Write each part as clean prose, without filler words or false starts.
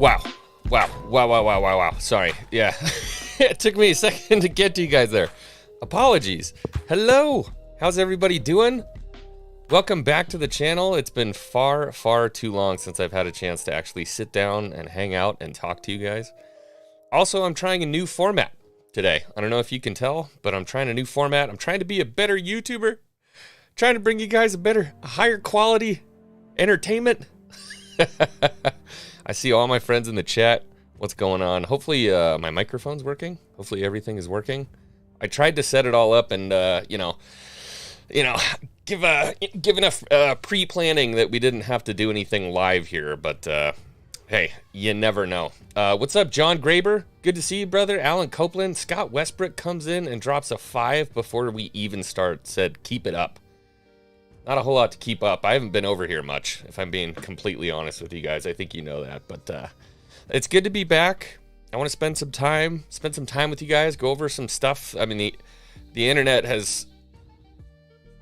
Wow. Sorry. Yeah. It took me a second to get to you guys there. Apologies. Hello. How's everybody doing? Welcome back to the channel. It's been far too long since I've had a chance to actually sit down and hang out and talk to you guys. Also, I'm trying a new format today. I don't know if you can tell, but I'm trying a new format. I'm trying to be a better YouTuber. Trying to bring you guys a higher quality entertainment. I see all my friends in the chat. What's going on? Hopefully my microphone's working. Hopefully everything is working. I tried to set it all up and give enough pre-planning that we didn't have to do anything live here, but hey, you never know. What's up, John Graber? Good to see you, brother. Alan Copeland. Scott Westbrook comes in and drops a 5 before we even start. Said, keep it up. Not a whole lot to keep up. I haven't been over here much, if I'm being completely honest with you guys. I think you know that, but it's good to be back. I want to spend some time with you guys, go over some stuff. I mean, the internet has...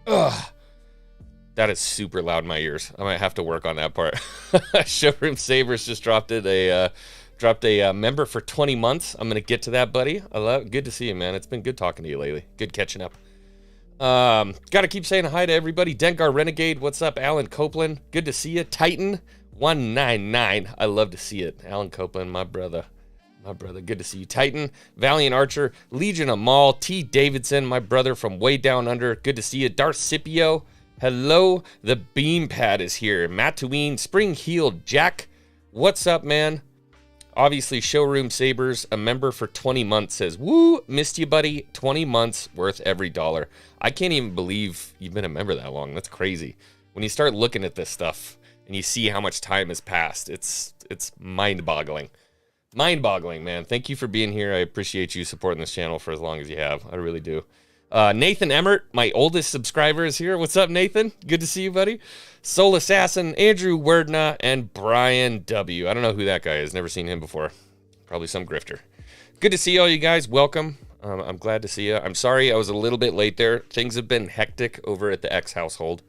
that is super loud in my ears. I might have to work on that part. Showroom Sabers just dropped a member for 20 months. I'm gonna get to that, buddy. Good to see you, man. It's been good talking to you lately. Good catching up. Gotta keep saying hi to everybody. Dengar Renegade, what's up? Alan Copeland, good to see you. Titan 199, I love to see it. Alan Copeland, my brother, good to see you. Titan, Valiant Archer, Legion of Maul, T. Davidson, my brother from way down under, good to see you. Darth Scipio, hello. The Beam Pad is here. Mattuine, Spring Heeled Jack, what's up, man? Obviously, Showroom Sabers, a member for 20 months, says, woo, missed you, buddy. 20 months worth every dollar. I can't even believe you've been a member that long. That's crazy. When you start looking at this stuff and you see how much time has passed, it's mind-boggling. Mind-boggling, man. Thank you for being here. I appreciate you supporting this channel for as long as you have. I really do. Nathan Emmert, my oldest subscriber, is here. What's up, Nathan? Good to see you, buddy. Soul Assassin, Andrew Werdna, and Brian W. I don't know who that guy is. Never seen him before. Probably some grifter. Good to see all you guys. Welcome. I'm glad to see you. I'm sorry I was a little bit late there. Things have been hectic over at the X household.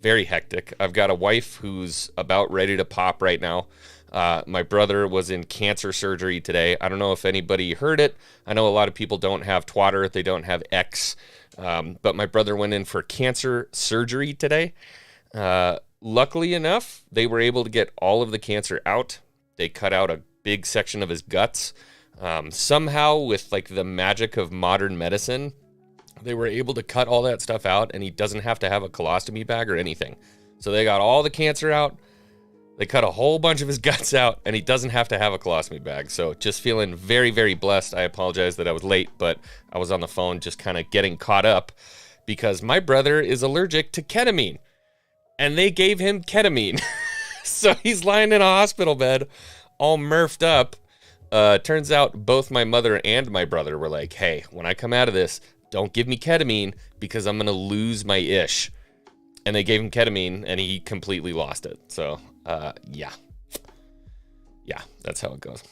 Very hectic. I've got a wife who's about ready to pop right now. My brother was in cancer surgery today. I don't know if anybody heard it. I know a lot of people don't have Twitter. They don't have X. But my brother went in for cancer surgery today. Luckily enough, they were able to get all of the cancer out. They cut out a big section of his guts. Somehow, with like the magic of modern medicine, they were able to cut all that stuff out, and he doesn't have to have a colostomy bag or anything. So they got all the cancer out. They cut a whole bunch of his guts out, and he doesn't have to have a colostomy bag. So just feeling very blessed. I apologize that I was late, but I was on the phone just kind of getting caught up because my brother is allergic to ketamine, and they gave him ketamine. So he's lying in a hospital bed all murphed up. Turns out both my mother and my brother were like, hey, when I come out of this, don't give me ketamine because I'm going to lose my ish. And they gave him ketamine, and he completely lost it. So, yeah, that's how it goes.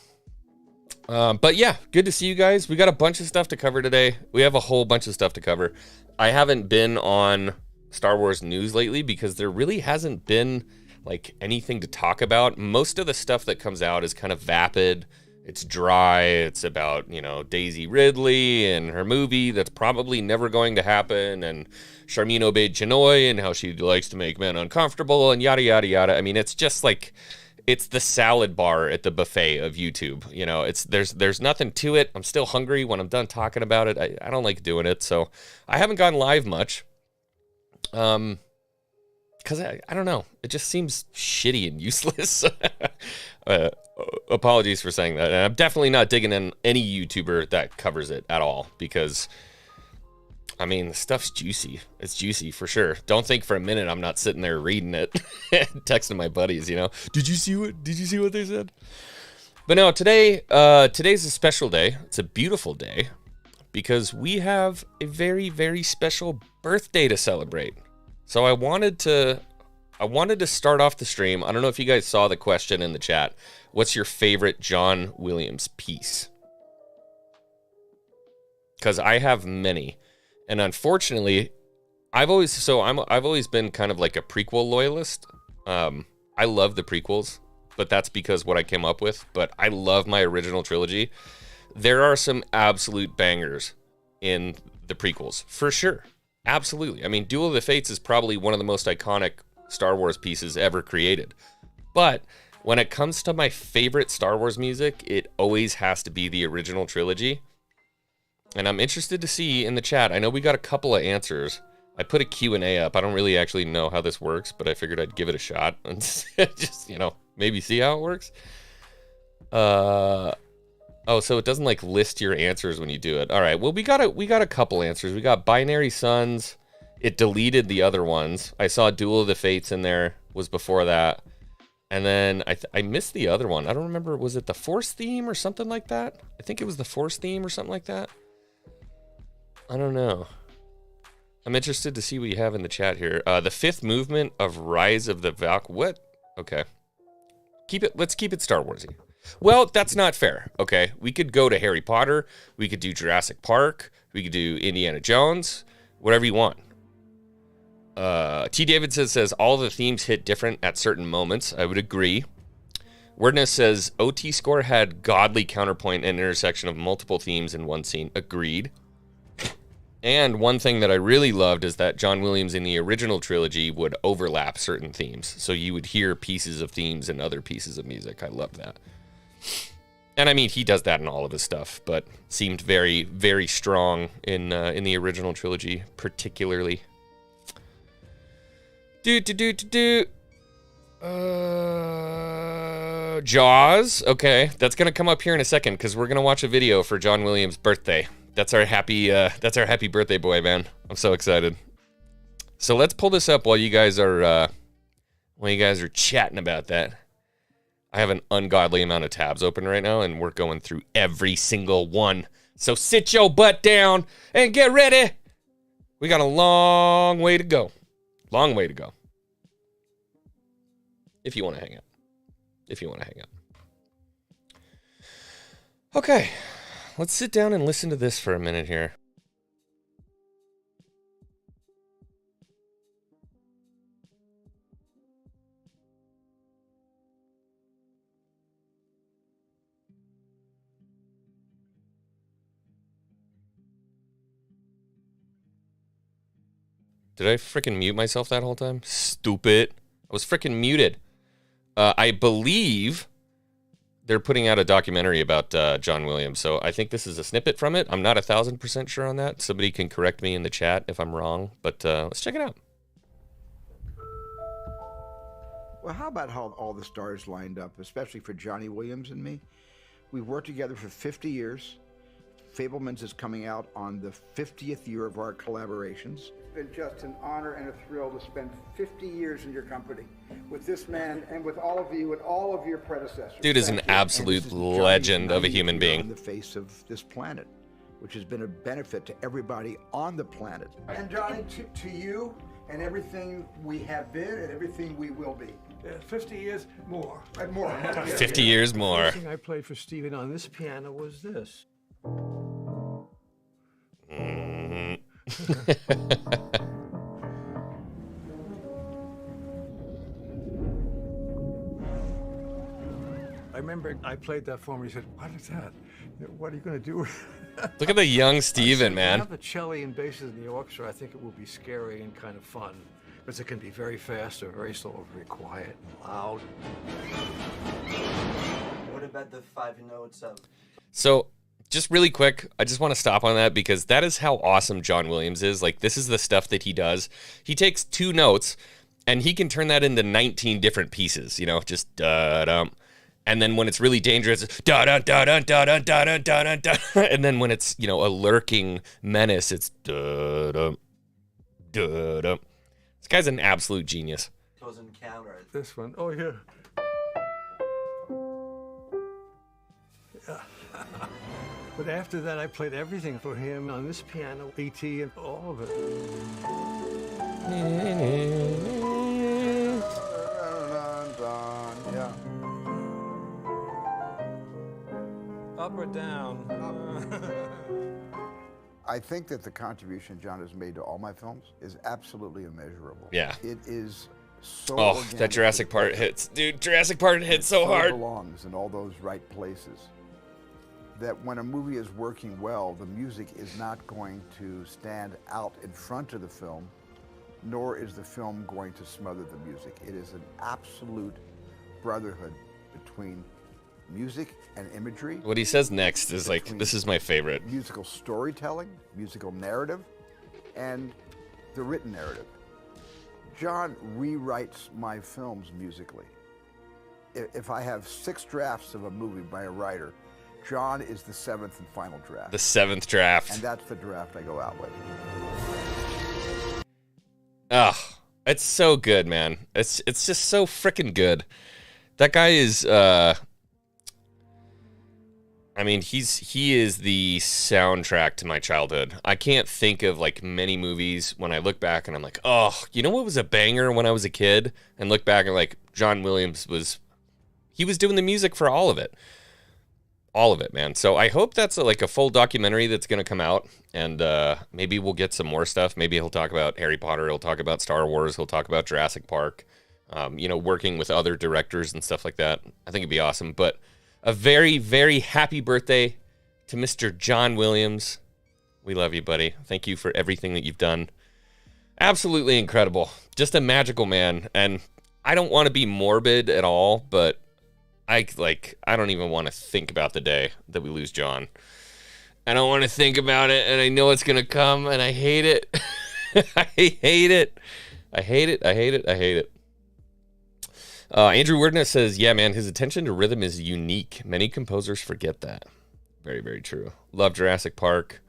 But yeah, good to see you guys. We got a bunch of stuff to cover today. We have a whole bunch of stuff to cover. I haven't been on Star Wars news lately because there really hasn't been like anything to talk about. Most of the stuff that comes out is kind of vapid. It's dry. It's about, Daisy Ridley and her movie that's probably never going to happen, and Sharmeen Obaid-Chinoy and how she likes to make men uncomfortable and yada, yada, yada. I mean, it's just like, it's the salad bar at the buffet of YouTube. There's nothing to it. I'm still hungry when I'm done talking about it. I don't like doing it, so I haven't gone live much. Because I don't know. It just seems shitty and useless. Apologies for saying that. And I'm definitely not digging in any YouTuber that covers it at all because, I mean, the stuff's juicy. It's juicy for sure. Don't think for a minute I'm not sitting there reading it, texting my buddies, Did you see what they said? But no, today's a special day. It's a beautiful day because we have a very special birthday to celebrate. So I wanted to start off the stream. I don't know if you guys saw the question in the chat. What's your favorite John Williams piece? Because I have many, and unfortunately, I've always been kind of like a prequel loyalist. I love the prequels, but that's because what I came up with. But I love my original trilogy. There are some absolute bangers in the prequels, for sure. Absolutely. I mean, Duel of the Fates is probably one of the most iconic Star Wars pieces ever created. But when it comes to my favorite Star Wars music, it always has to be the original trilogy. And I'm interested to see in the chat. I know we got a couple of answers. I put a Q&A up. I don't really actually know how this works, but I figured I'd give it a shot and just, you know, maybe see how it works. Oh, so it doesn't like list your answers when you do it. All right. Well, we got a couple answers. We got Binary Suns. It deleted the other ones. I saw Duel of the Fates in there. Was before that. And then I missed the other one. I don't remember. Was it the Force theme or something like that? I think it was the Force theme or something like that. I don't know. I'm interested to see what you have in the chat here. The fifth movement of Rise of the Valk. What? Okay. Let's keep it Star Warsy. Well, that's not fair. Okay. We could go to Harry Potter. We could do Jurassic Park. We could do Indiana Jones. Whatever you want. T. Davidson says all the themes hit different at certain moments. I would agree. Wordness says OT score had godly counterpoint and intersection of multiple themes in one scene. Agreed. And one thing that I really loved is that John Williams in the original trilogy would overlap certain themes. So you would hear pieces of themes in other pieces of music. I love that. And I mean, he does that in all of his stuff, but seemed very, very strong in the original trilogy, particularly. Jaws. Okay, that's gonna come up here in a second because we're gonna watch a video for John Williams' birthday. That's our happy birthday boy, man. I'm so excited. So let's pull this up while you guys are chatting about that. I have an ungodly amount of tabs open right now, and we're going through every single one. So sit your butt down and get ready. We got a long way to go. Long way to go. If you want to hang out. Okay. Let's sit down and listen to this for a minute here. Did I freaking mute myself that whole time? Stupid. I was freaking muted. I believe they're putting out a documentary about John Williams, so I think this is a snippet from it. I'm not 1,000% sure on that. Somebody can correct me in the chat if I'm wrong, but let's check it out. Well, how about how all the stars lined up, especially for Johnny Williams and me? We've worked together for 50 years. Fablemans is coming out on the 50th year of our collaborations. It's been just an honor and a thrill to spend 50 years in your company with this man and with all of you and all of your predecessors. Dude is an absolute legend of a human being. On the face of this planet, which has been a benefit to everybody on the planet. And Johnny, to you and everything we have been and everything we will be. 50 years more. And more. 50 years more. The thing I played for Steven on this piano was this. I remember I played that for him. He said, "What is that? What are you going to do?" Look at the young Steven, man. I have the cello and basses in the orchestra. I think it will be scary and kind of fun, because it can be very fast or very slow or very quiet and loud. What about the 5 notes of? So, just really quick, I just want to stop on that because that is how awesome John Williams is. Like, this is the stuff that he does. He takes 2 notes, and he can turn that into 19 different pieces, you know, just da-dum. And then when it's really dangerous, da-dun-da-dun-da-dun-da-dun-da-dun-da. And then when it's, you know, a lurking menace, it's da-dum, da-dum. This guy's an absolute genius. Doesn't count, right? This one, oh yeah. But after that, I played everything for him on this piano, E.T., and all of it. Yeah. Up or down? I think that the contribution John has made to all my films is absolutely immeasurable. Yeah. It is So Oh, organic that Jurassic that Park hits. Dude, Jurassic Park hits so hard. belongs in all those right places. That when a movie is working well, the music is not going to stand out in front of the film, nor is the film going to smother the music. It is an absolute brotherhood between music and imagery. What he says next is like, this is my favorite. Musical storytelling, musical narrative, and the written narrative. John rewrites my films musically. If I have 6 drafts of a movie by a writer, John is the 7th and final draft. The 7th draft. And that's the draft I go out with. Oh, it's so good, man. It's just so freaking good. That guy is I mean, he is the soundtrack to my childhood. I can't think of like many movies when I look back and I'm like, oh, you know what was a banger when I was a kid? And look back and like John Williams was doing the music for all of it. All of it, man. So I hope that's like a full documentary that's going to come out, and maybe we'll get some more stuff. Maybe he'll talk about Harry Potter. He'll talk about Star Wars. He'll talk about Jurassic Park, working with other directors and stuff like that. I think it'd be awesome. But a very, very happy birthday to Mr. John Williams. We love you, buddy. Thank you for everything that you've done. Absolutely incredible. Just a magical man. And I don't want to be morbid at all, but I don't even want to think about the day that we lose John. I don't want to think about it, and I know it's going to come, and I hate it. I hate it. I hate it. I hate it. I hate it. Andrew Wordness says, yeah, man, his attention to rhythm is unique. Many composers forget that. Very, very true. Love Jurassic Park.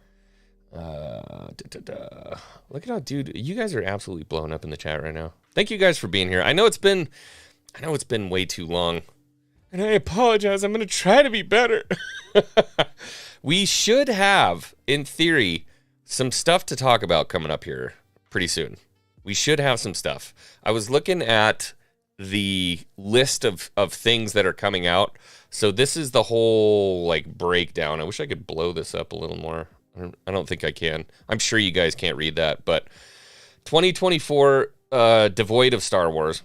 Look at how, dude, you guys are absolutely blowing up in the chat right now. Thank you guys for being here. I know it's been way too long. And I apologize. I'm going to try to be better. We should have, in theory, some stuff to talk about coming up here pretty soon. We should have some stuff. I was looking at the list of things that are coming out. So this is the whole like breakdown. I wish I could blow this up a little more. I don't think I can. I'm sure you guys can't read that. But 2024, devoid of Star Wars.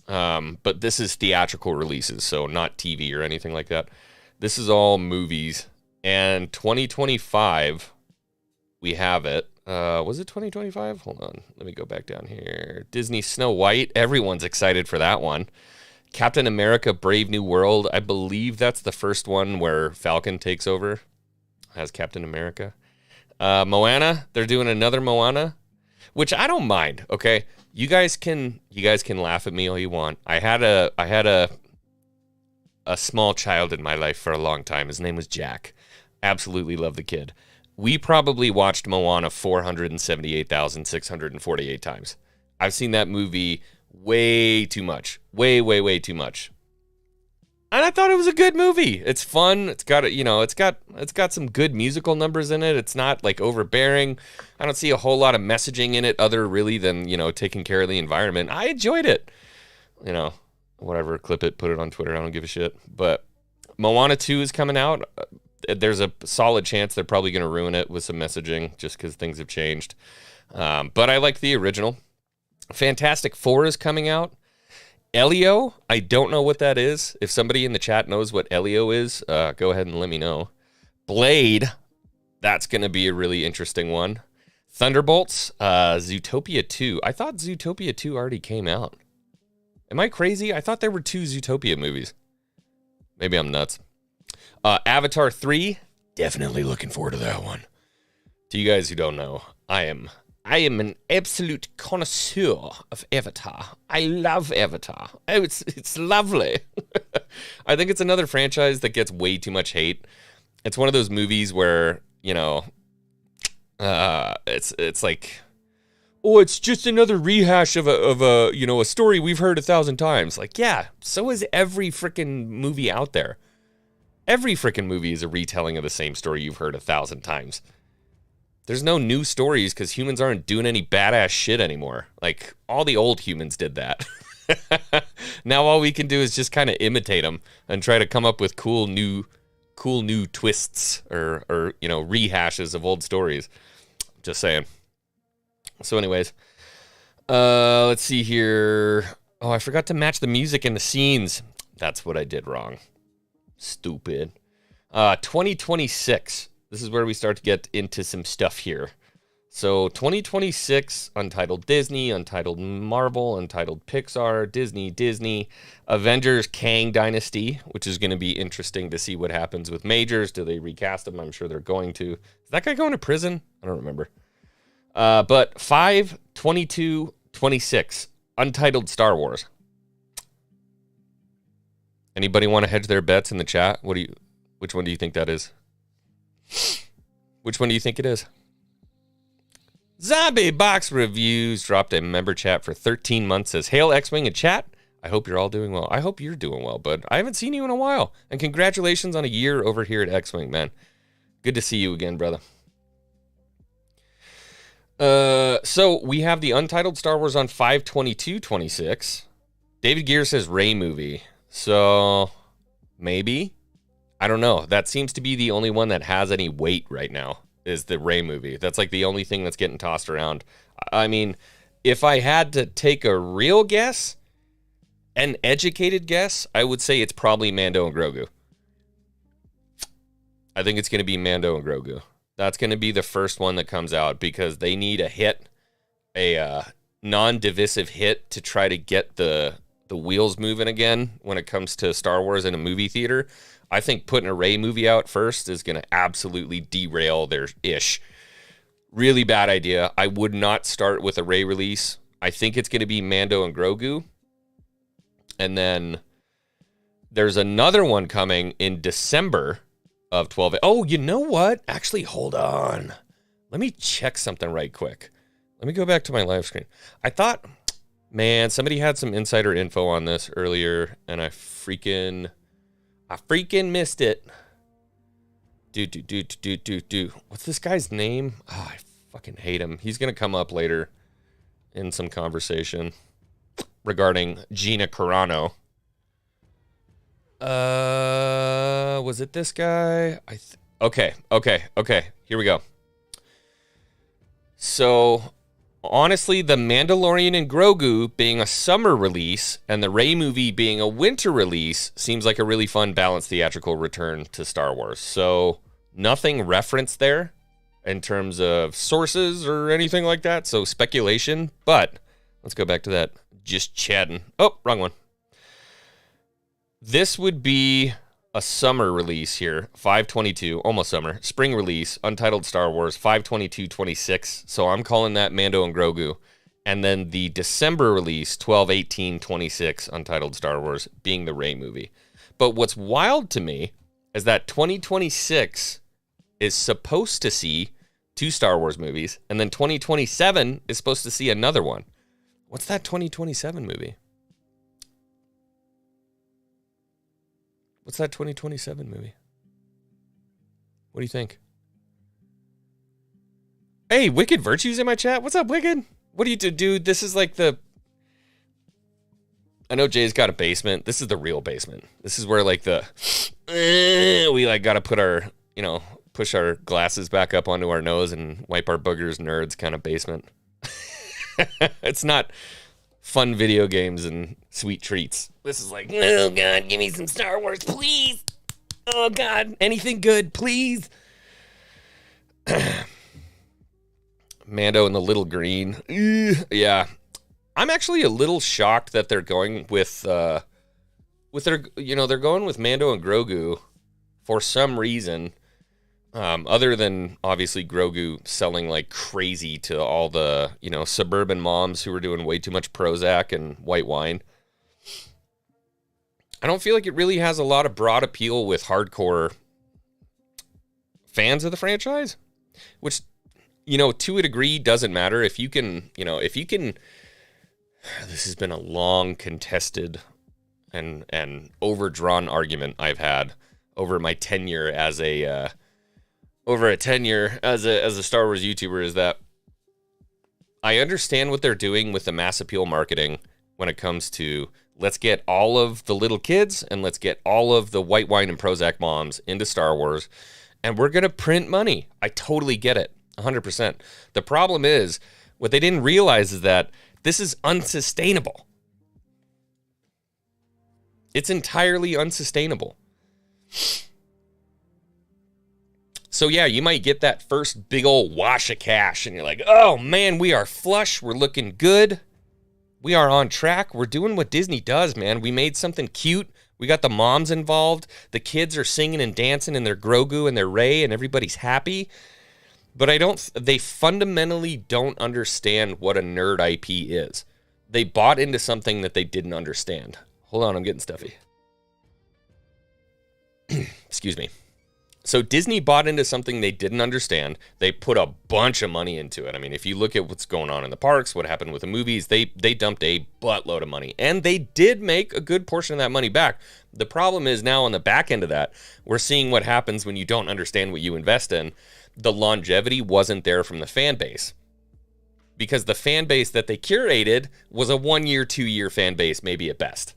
But this is theatrical releases, so not TV or anything like that. This is all movies. And 2025, we have it. Was it 2025? Hold on. Let me go back down here. Disney Snow White. Everyone's excited for that one. Captain America Brave New World. I believe that's the first one where Falcon takes over as Captain America. Moana. They're doing another Moana, which I don't mind, okay? You guys can laugh at me all you want. I had a small child in my life for a long time. His name was Jack. Absolutely love the kid. We probably watched Moana 478,648 times. I've seen that movie way too much. Way, way, way too much. And I thought it was a good movie. It's fun. It's got it's got some good musical numbers in it. It's not like overbearing. I don't see a whole lot of messaging in it other really than, taking care of the environment. I enjoyed it. Whatever, clip it, put it on Twitter. I don't give a shit. But Moana 2 is coming out. There's a solid chance they're probably going to ruin it with some messaging just because things have changed. But I like the original. Fantastic Four is coming out. Elio, I don't know what that is. If somebody in the chat knows what Elio is, go ahead and let me know. Blade, that's going to be a really interesting one. Thunderbolts, Zootopia 2. I thought Zootopia 2 already came out. Am I crazy? I thought there were 2 Zootopia movies. Maybe I'm nuts. Avatar 3, definitely looking forward to that one. To you guys who don't know, I am an absolute connoisseur of Avatar. I love Avatar. Oh, it's lovely. I think it's another franchise that gets way too much hate. It's one of those movies where, it's like, oh, it's just another rehash of a story we've heard 1,000 times. Like, yeah, so is every freaking movie out there. Every freaking movie is a retelling of the same story you've heard 1,000 times. There's no new stories because humans aren't doing any badass shit anymore. Like, all the old humans did that. Now all we can do is just kind of imitate them and try to come up with cool new twists or rehashes of old stories. Just saying. So anyways, let's see here. Oh, I forgot to match the music and the scenes. That's what I did wrong. Stupid. 2026. This is where we start to get into some stuff here. So 2026, Untitled Disney, Untitled Marvel, Untitled Pixar, Disney, Avengers, Kang Dynasty, which is going to be interesting to see what happens with Majors. Do they recast him? I'm sure they're going to. Is that guy going to prison? I don't remember. But 5/22/26, Untitled Star Wars. Anybody want to hedge their bets in the chat? Which one do you think that is? Which one do you think it is? Zombie Box Reviews dropped a member chat for 13 months. Says, Hail X-Wing in chat. I hope you're all doing well. I hope you're doing well, bud. I haven't seen you in a while. And congratulations on a year over here at X-Wing, man. Good to see you again, brother. So we have the Untitled Star Wars on 5/22/26. David Gear says Rey movie. So maybe. I don't know. That seems to be the only one that has any weight right now. Is the Rey movie. That's like the only thing that's getting tossed around. I mean, if I had to take a real guess, an educated guess, I would say it's probably Mando and Grogu. I think it's going to be Mando and Grogu. That's going to be the first one that comes out because they need a hit, a non-divisive hit to try to get the wheels moving again when it comes to Star Wars in a movie theater. I think putting a Rey movie out first is going to absolutely derail their ish. Really bad idea. I would not start with a Rey release. I think it's going to be Mando and Grogu. And then there's another one coming in December of 12. Oh, you know what? Actually, hold on. Let me check something right quick. Let me go back to my live screen. I thought, man, somebody had some insider info on this earlier, and I freaking missed it. What's this guy's name? Oh, I fucking hate him. He's going to come up later in some conversation regarding Gina Carano. Was it this guy? Okay. Here we go. So, honestly, The Mandalorian and Grogu being a summer release and the Rey movie being a winter release seems like a really fun, balanced theatrical return to Star Wars. So, nothing referenced there in terms of sources or anything like that. So, speculation. But, let's go back to that. Just chatting. Oh, wrong one. This would be a summer release here, 5/22, almost summer. Spring release, Untitled Star Wars, 5/22/26. So I'm calling that Mando and Grogu. And then the December release, 12/18/26, Untitled Star Wars, being the Rey movie. But what's wild to me is that 2026 is supposed to see 2 Star Wars movies, and then 2027 is supposed to see another one. What's that 2027 movie? What's that 2027 movie? What do you think? Hey, Wicked Virtue's in my chat. What's up, Wicked? What do you do, dude? This is like the... I know Jay's got a basement. This is the real basement. This is where like the... we like got to put our, push our glasses back up onto our nose and wipe our boogers nerds kind of basement. It's not fun video games and sweet treats. This is like, oh God, give me some Star Wars, please. Oh God, anything good, please. Mando and the Little Green. Yeah. I'm actually a little shocked that they're going with their, they're going with Mando and Grogu for some reason. Other than obviously Grogu selling like crazy to all the, suburban moms who were doing way too much Prozac and white wine. I don't feel like it really has a lot of broad appeal with hardcore fans of the franchise, which, to a degree doesn't matter. If you can, this has been a long contested and overdrawn argument I've had over my tenure as a Star Wars YouTuber, is that I understand what they're doing with the mass appeal marketing when it comes to let's get all of the little kids and let's get all of the white wine and Prozac moms into Star Wars, and we're going to print money. I totally get it, 100%. The problem is, what they didn't realize is that this is unsustainable. It's entirely unsustainable. So yeah, you might get that first big old wash of cash and you're like, oh man, we are flush. We're looking good. We are on track. We're doing what Disney does, man. We made something cute. We got the moms involved. The kids are singing and dancing in their Grogu and their Rey and everybody's happy. But they fundamentally don't understand what a nerd IP is. They bought into something that they didn't understand. Hold on, I'm getting stuffy. Excuse me. So Disney bought into something they didn't understand. They put a bunch of money into it. I mean, if you look at what's going on in the parks, what happened with the movies, they dumped a buttload of money. And they did make a good portion of that money back. The problem is now on the back end of that, we're seeing what happens when you don't understand what you invest in. The longevity wasn't there from the fan base. Because the fan base that they curated was a 1 year, 2 year fan base, maybe at best.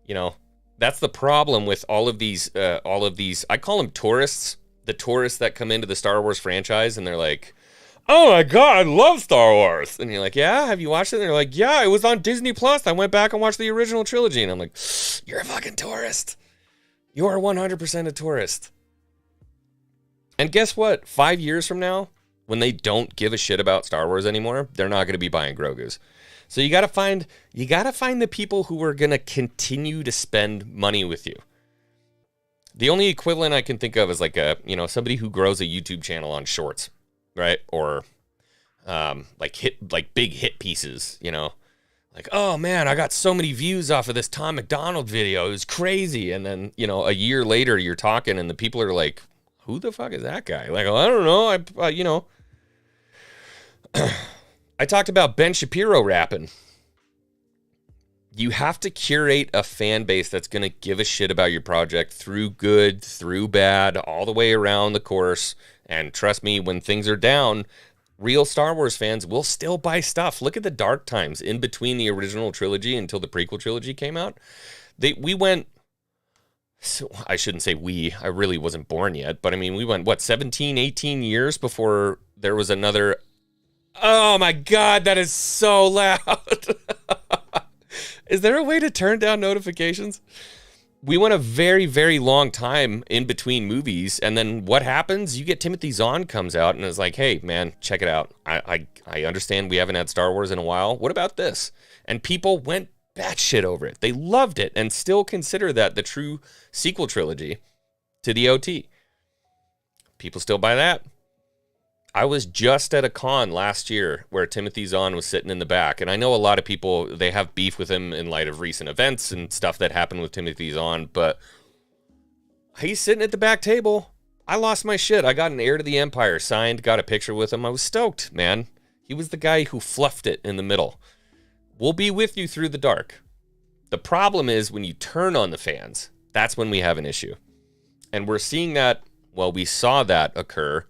You know, that's the problem with all of these, I call them tourists, the tourists that come into the Star Wars franchise and they're like, oh my God, I love Star Wars. And you're like, yeah, have you watched it? And they're like, yeah, it was on Disney Plus. I went back and watched the original trilogy. And I'm like, you're a fucking tourist. You are 100% a tourist. And guess what? 5 years from now, when they don't give a shit about Star Wars anymore, they're not going to be buying Grogu's. So you got to find the people who are going to continue to spend money with you. The only equivalent I can think of is like somebody who grows a YouTube channel on shorts, right? Or like big hit pieces, you know. Like, oh man, I got so many views off of this Tom McDonald video. It was crazy. And then, you know, a year later you're talking and the people are like, who the fuck is that guy? Like, well, I don't know. I talked about Ben Shapiro rapping. You have to curate a fan base that's going to give a shit about your project through good, through bad, all the way around the course. And trust me, when things are down, real Star Wars fans will still buy stuff. Look at the dark times in between the original trilogy until the prequel trilogy came out. So I shouldn't say I really wasn't born yet, but I mean, we went, 17, 18 years before there was another. Oh my God, that is so loud. Is there a way to turn down notifications? We went a very, very long time in between movies, and then what happens? You get Timothy Zahn comes out and is like, hey, man, check it out. I understand we haven't had Star Wars in a while. What about this? And people went batshit over it. They loved it and still consider that the true sequel trilogy to the OT. People still buy that. I was just at a con last year where Timothy Zahn was sitting in the back, and I know a lot of people, they have beef with him in light of recent events and stuff that happened with Timothy Zahn, but he's sitting at the back table. I lost my shit. I got an Heir to the Empire signed, got a picture with him. I was stoked, man. He was the guy who fluffed it in the middle. We'll be with you through the dark. The problem is when you turn on the fans, that's when we have an issue. And we're seeing that, well, we saw that occur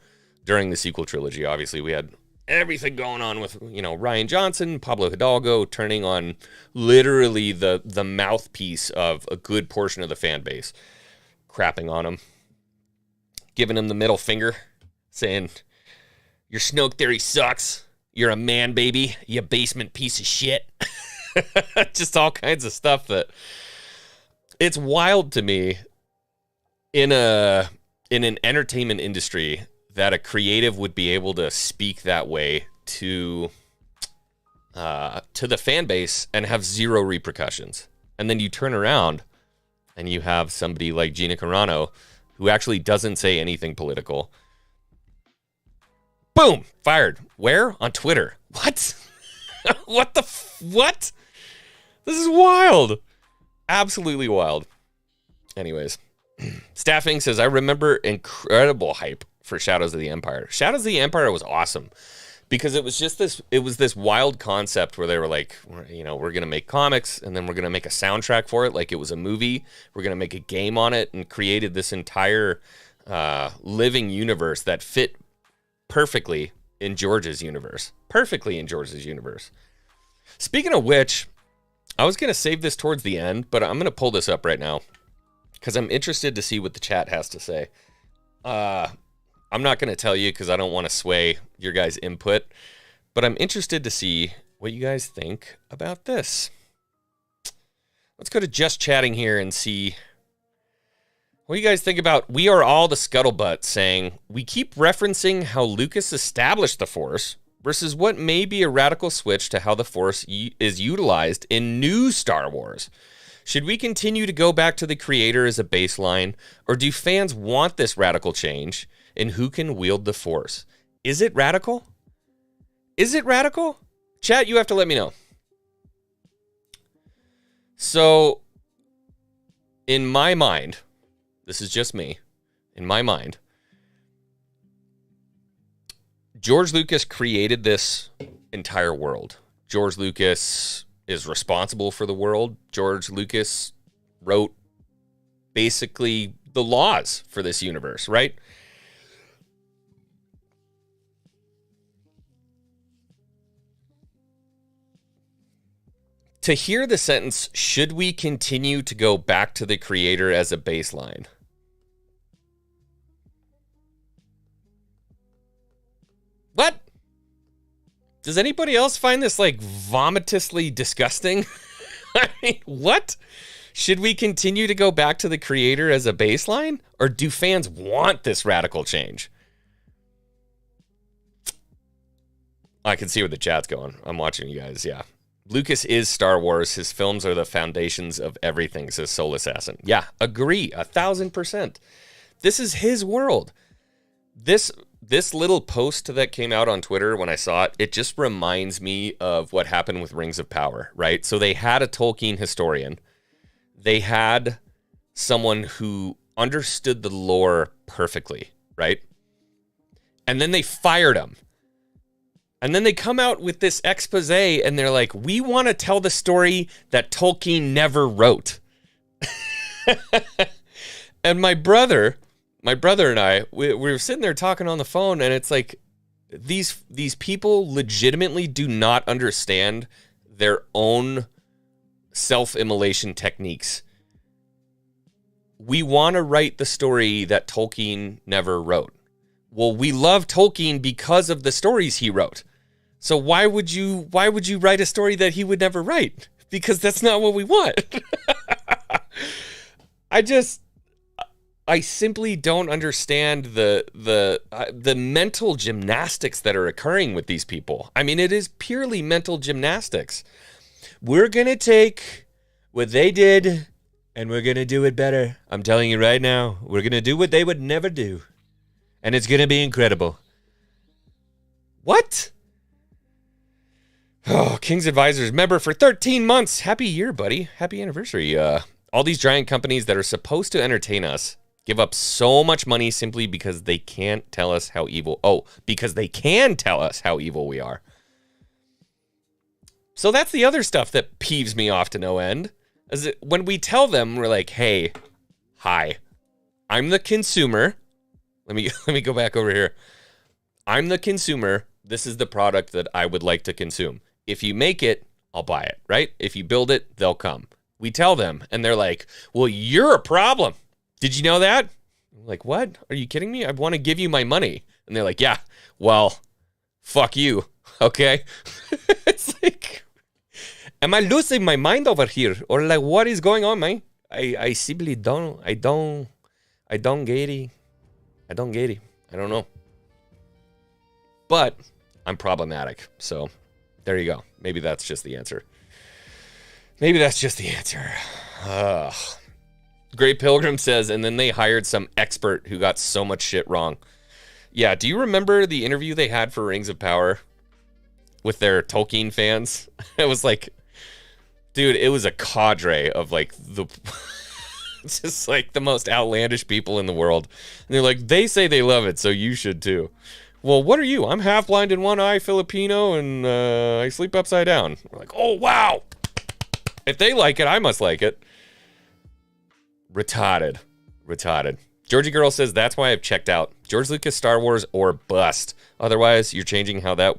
during the sequel trilogy. Obviously, we had everything going on with, Rian Johnson, Pablo Hidalgo turning on literally the mouthpiece of a good portion of the fan base, crapping on him, giving him the middle finger, saying, your Snoke theory sucks. You're a man, baby. You basement piece of shit. Just all kinds of stuff that it's wild to me in an entertainment industry that a creative would be able to speak that way to the fan base and have zero repercussions. And then you turn around and you have somebody like Gina Carano who actually doesn't say anything political. Boom! Fired. Where? On Twitter. What? What? This is wild. Absolutely wild. Anyways. Staffing says, I remember incredible hype for Shadows of the Empire. Shadows of the Empire was awesome because it was just this wild concept where they were like, we're going to make comics and then we're going to make a soundtrack for it like it was a movie. We're going to make a game on it and created this entire living universe that fit perfectly in George's universe. Speaking of which, I was going to save this towards the end, but I'm going to pull this up right now because I'm interested to see what the chat has to say. I'm not going to tell you because I don't want to sway your guys' input, but I'm interested to see what you guys think about this. Let's go to Just Chatting here and see what do you guys think about We Are All the Scuttlebutt saying, we keep referencing how Lucas established the Force versus what may be a radical switch to how the Force is utilized in new Star Wars. Should we continue to go back to the creator as a baseline, or do fans want this radical change in who can wield the Force? Is it radical? Is it radical? Chat, you have to let me know. So, in my mind, this is just me, in my mind, George Lucas created this entire world. George Lucas is responsible for the world. George Lucas wrote basically the laws for this universe, right? To hear the sentence, should we continue to go back to the creator as a baseline? What? Does anybody else find this like vomitously disgusting? I mean, what? Should we continue to go back to the creator as a baseline? Or do fans want this radical change? I can see where the chat's going. I'm watching you guys, yeah. Lucas is Star Wars. His films are the foundations of everything, says Soul Assassin. Yeah, agree, 1,000%. This is his world. This little post that came out on Twitter when I saw it, it just reminds me of what happened with Rings of Power, right? So they had a Tolkien historian. They had someone who understood the lore perfectly, right? And then they fired him. And then they come out with this expose and they're like, we want to tell the story that Tolkien never wrote. And my brother and I, we were sitting there talking on the phone, and it's like, these people legitimately do not understand their own self-immolation techniques. We want to write the story that Tolkien never wrote. Well, we love Tolkien because of the stories he wrote. So why would you write a story that he would never write? Because that's not what we want. I simply don't understand the mental gymnastics that are occurring with these people. I mean, it is purely mental gymnastics. We're going to take what they did and we're going to do it better. I'm telling you right now, we're going to do what they would never do. And it's going to be incredible. What? Oh, King's Advisors member for 13 months. Happy year, buddy. Happy anniversary. All these giant companies that are supposed to entertain us give up so much money simply because they can't tell us how evil. Oh, because they can tell us how evil we are. So that's the other stuff that peeves me off to no end. Is it, when we tell them, we're like, hey, hi, I'm the consumer. Let me go back over here. I'm the consumer. This is the product that I would like to consume. If you make it, I'll buy it, right? If you build it, they'll come. We tell them, and they're like, well, you're a problem. Did you know that? I'm like, what? Are you kidding me? I want to give you my money. And they're like, yeah, well, fuck you, okay? It's like, am I losing my mind over here? Or like, what is going on, man? I simply don't get it. I don't get it. I don't know. But I'm problematic, so there you go. Maybe that's just the answer. Great Pilgrim says, and then they hired some expert who got so much shit wrong. Yeah, do you remember the interview they had for Rings of Power with their Tolkien fans? It was like, dude, it was a cadre of like the just like the most outlandish people in the world. And they're like, they say they love it, so you should too. Well, what are you? I'm half blind in one eye, Filipino, and I sleep upside down. We're like, oh, wow. If they like it, I must like it. Retarded. Georgie Girl says, that's why I've checked out. George Lucas, Star Wars, or bust. Otherwise, you're changing how that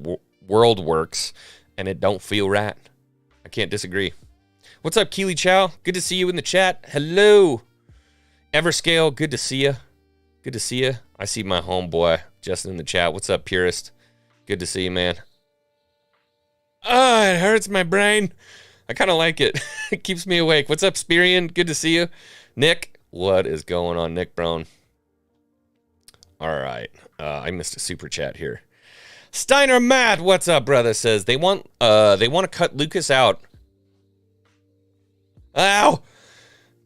world works, and it don't feel right. I can't disagree. What's up, Keely Chow? Good to see you in the chat. Hello. Everscale, good to see you. I see my homeboy, Justin, in the chat. What's up, Purist? Good to see you, man. Oh, it hurts my brain. I kind of like it. It keeps me awake. What's up, Spirian? Good to see you. Nick, what is going on, Nick Brown? All right. I missed a super chat here. Steiner Matt, what's up, brother? Says they want to cut Lucas out. Ow!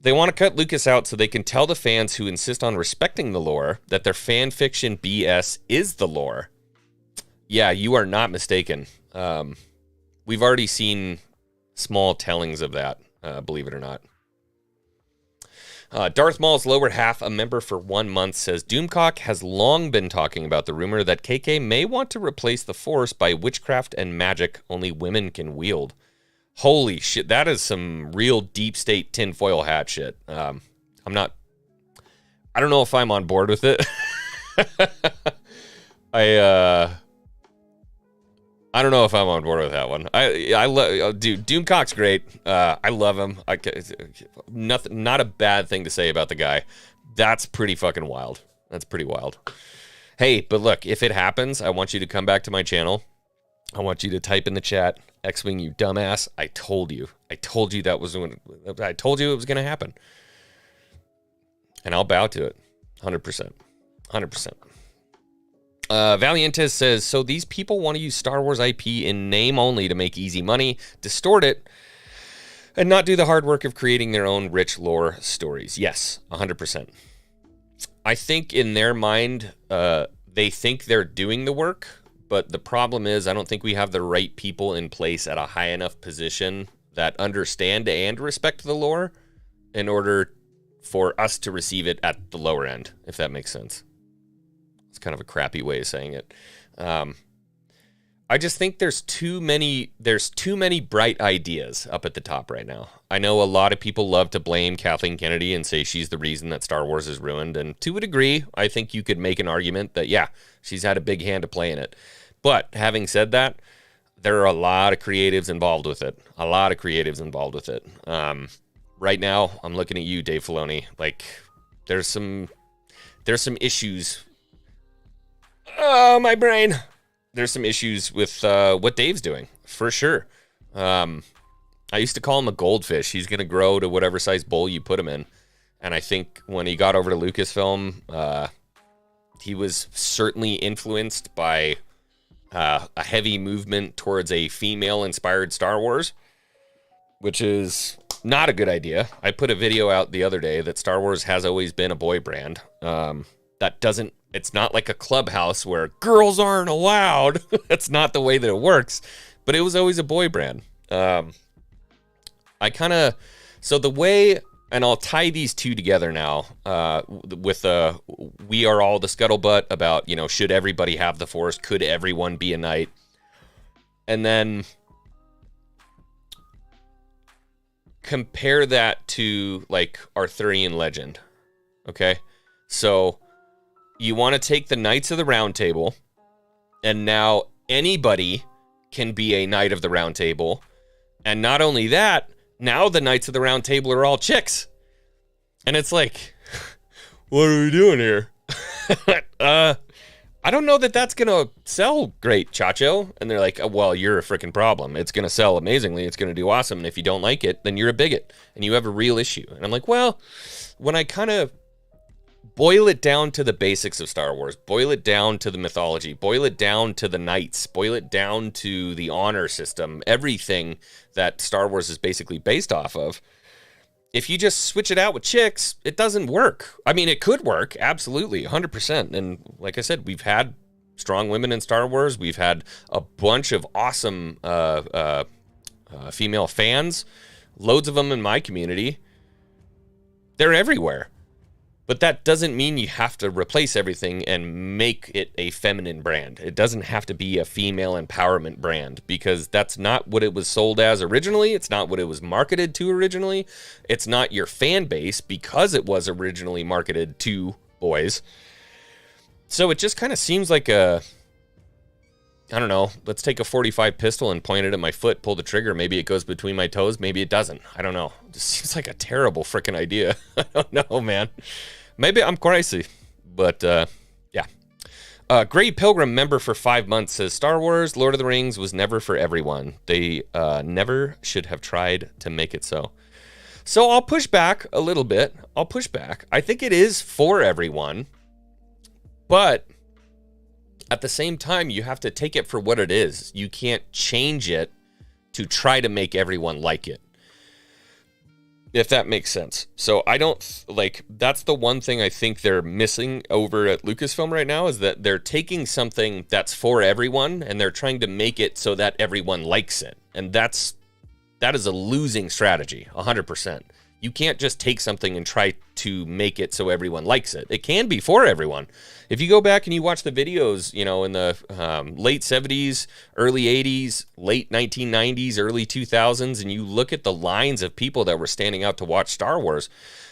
They want to cut Lucas out so they can tell the fans who insist on respecting the lore that their fan fiction BS is the lore. Yeah, you are not mistaken. We've already seen small tellings of that, believe it or not. Darth Maul's lower half, a member for 1 month, says Doomcock has long been talking about the rumor that KK may want to replace the Force by witchcraft and magic only women can wield. Holy shit, that is some real deep state tinfoil hat shit. I don't know if I'm on board with it. I don't know if I'm on board with that one. I love, dude, Doomcock's great. I love him. Not a bad thing to say about the guy. That's pretty fucking wild. That's pretty wild. Hey, but look, if it happens, I want you to come back to my channel. I want you to type in the chat, X-Wing, you dumbass. I told you I told you it was going to happen. And I'll bow to it. 100%. 100%. Valientes says, so these people want to use Star Wars IP in name only to make easy money, distort it, and not do the hard work of creating their own rich lore stories. Yes, 100%. I think in their mind, they think they're doing the work, but the problem is I don't think we have the right people in place at a high enough position that understand and respect the lore in order for us to receive it at the lower end, if that makes sense. It's kind of a crappy way of saying it. I just think there's too many bright ideas up at the top right now. I know a lot of people love to blame Kathleen Kennedy and say she's the reason that Star Wars is ruined. And to a degree, I think you could make an argument that, yeah, she's had a big hand to play in it. But having said that, there are a lot of creatives involved with it. Right now, I'm looking at you, Dave Filoni. Like, there's some issues. Oh, my brain. There's some issues with what Dave's doing, for sure. I used to call him a goldfish. He's going to grow to whatever size bowl you put him in. And I think when he got over to Lucasfilm, he was certainly influenced by a heavy movement towards a female-inspired Star Wars, which is not a good idea. I put a video out the other day that Star Wars has always been a boy brand. It's not like a clubhouse where girls aren't allowed. That's not the way that it works. But it was always a boy brand. So the way, and I'll tie these two together now with we are all the scuttlebutt about, should everybody have the Force? Could everyone be a knight? And then compare that to like Arthurian legend. Okay? So you want to take the Knights of the Round Table, and now anybody can be a Knight of the Round Table. And not only that, now the Knights of the Round Table are all chicks. And it's like, what are we doing here? I don't know that that's going to sell great, Chacho. And they're like, well, you're a freaking problem. It's going to sell amazingly. It's going to do awesome. And if you don't like it, then you're a bigot and you have a real issue. And I'm like, well, when I kind of boil it down to the basics of Star Wars, boil it down to the mythology, boil it down to the knights, boil it down to the honor system, everything that Star Wars is basically based off of. If you just switch it out with chicks, it doesn't work. I mean, it could work, absolutely, 100%. And like I said, we've had strong women in Star Wars. We've had a bunch of awesome female fans, loads of them in my community. They're everywhere. But that doesn't mean you have to replace everything and make it a feminine brand. It doesn't have to be a female empowerment brand, because that's not what it was sold as originally. It's not what it was marketed to originally. It's not your fan base because it was originally marketed to boys. So it just kind of seems like I don't know, let's take a .45 pistol and point it at my foot, pull the trigger. Maybe it goes between my toes. Maybe it doesn't. I don't know. It just seems like a terrible freaking idea. I don't know, man. Maybe I'm crazy, but yeah. Gray Pilgrim member for 5 months says Star Wars, Lord of the Rings was never for everyone. They never should have tried to make it so. So I'll push back a little bit. I'll push back. I think it is for everyone. But at the same time, you have to take it for what it is. You can't change it to try to make everyone like it. If that makes sense. So I don't, like, that's the one thing I think they're missing over at Lucasfilm right now, is that they're taking something that's for everyone and they're trying to make it so that everyone likes it. And that is a losing strategy, 100%. You can't just take something and try to make it so everyone likes it. It can be for everyone. If you go back and you watch the videos, you know, in the late 70s, early 80s, late 1990s, early 2000s, and you look at the lines of people that were standing out to watch Star Wars,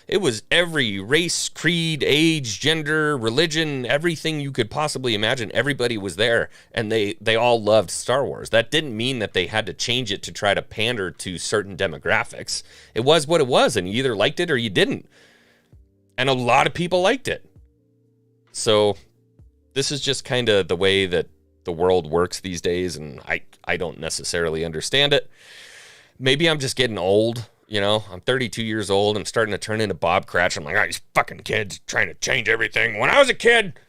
it was every race, creed, age, gender, religion, everything you could possibly imagine. Everybody was there, and they all loved Star Wars. That didn't mean that they had to change it to try to pander to certain demographics. It was what it was, and you either liked it or you didn't. And a lot of people liked it. So this is just kind of the way that the world works these days, and I don't necessarily understand it. Maybe I'm just getting old. You know, I'm 32 years old. I'm starting to turn into Bob Cratch. I'm like, oh, these fucking kids trying to change everything. When I was a kid,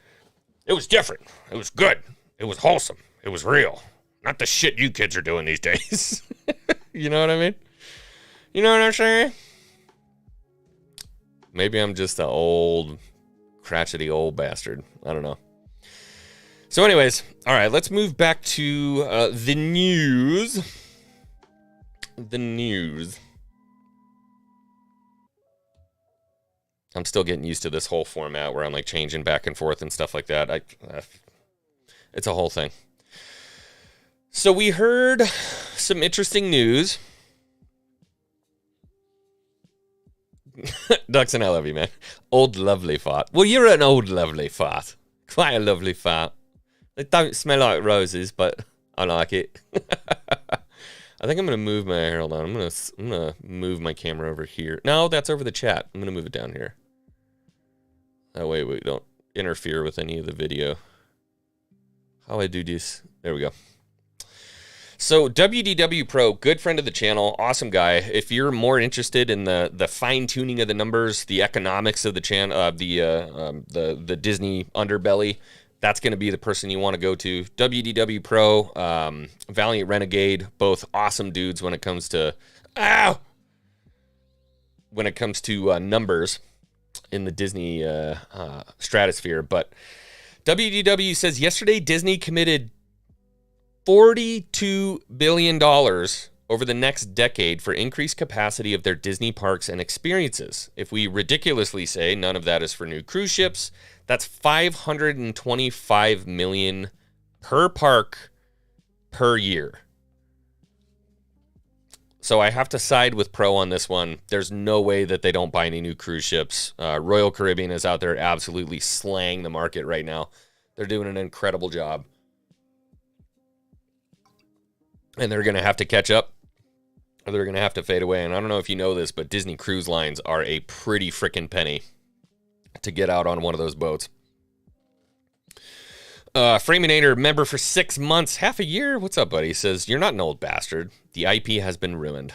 it was different. It was good. It was wholesome. It was real. Not the shit you kids are doing these days. You know what I mean? You know what I'm saying? Maybe I'm just an old, crotchety old bastard. I don't know. So anyways, all right, let's move back to the news. The news. I'm still getting used to this whole format where I'm like changing back and forth and stuff like that. It's a whole thing. So we heard some interesting news. Duxon, I love you, man. Old lovely fart. Well, you're an old lovely fart. Quite a lovely fart. They don't smell like roses, but I like it. I think I'm going to move my, hold on, I'm going to move my camera over here. No, that's over the chat. I'm going to move it down here. That way we don't interfere with any of the video. How I do this? There we go. So WDW Pro, good friend of the channel, awesome guy. If you're more interested in the fine tuning of the numbers, the economics of the channel, the Disney underbelly, that's going to be the person you want to go to. WDW Pro, Valiant Renegade, both awesome dudes when it comes to numbers in the Disney stratosphere. But WDW says yesterday Disney committed $42 billion over the next decade for increased capacity of their Disney parks and experiences. If we ridiculously say none of that is for new cruise ships, that's $525 million per park per year. So I have to side with Pro on this one. There's no way that they don't buy any new cruise ships. Royal Caribbean is out there absolutely slaying the market right now. They're doing an incredible job. And they're going to have to catch up, or they're going to have to fade away. And I don't know if you know this, but Disney Cruise Lines are a pretty frickin' penny to get out on one of those boats. Framinator, member for 6 months, half a year. What's up, buddy? Says, you're not an old bastard. The IP has been ruined.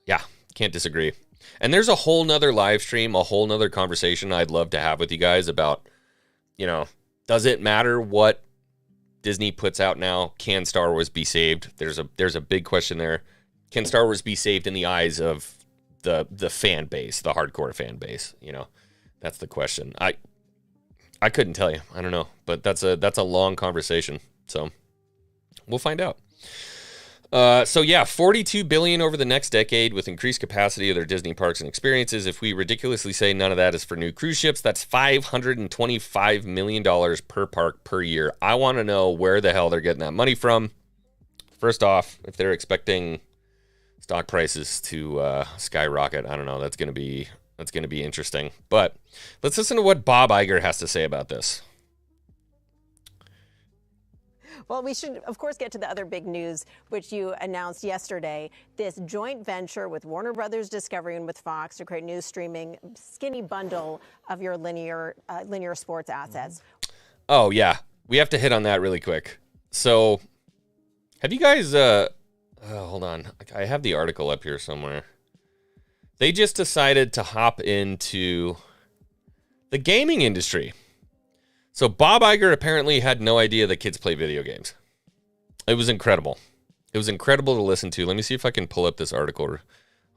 Yeah, can't disagree. And there's a whole nother live stream, a whole nother conversation I'd love to have with you guys about, you know, does it matter what Disney puts out now? Can Star Wars be saved? There's a big question there. Can Star Wars be saved in the eyes of the fan base, the hardcore fan base? You know, that's the question. I couldn't tell you. I don't know, but that's a long conversation. So we'll find out. So yeah, $42 billion over the next decade with increased capacity of their Disney parks and experiences. If we ridiculously say none of that is for new cruise ships, that's $525 million per park per year. I want to know where the hell they're getting that money from. First off, if they're expecting stock prices to skyrocket, I don't know. That's going to be interesting. But let's listen to what Bob Iger has to say about this. Well, we should, of course, get to the other big news, which you announced yesterday, this joint venture with Warner Brothers Discovery and with Fox to create new streaming skinny bundle of your linear sports assets. Oh, yeah. we have to hit on that really quick. So, have you guys, hold on. I have the article up here somewhere. They just decided to hop into the gaming industry. So, Bob Iger apparently had no idea that kids play video games. It was incredible. It was incredible to listen to. Let me see if I can pull up this article.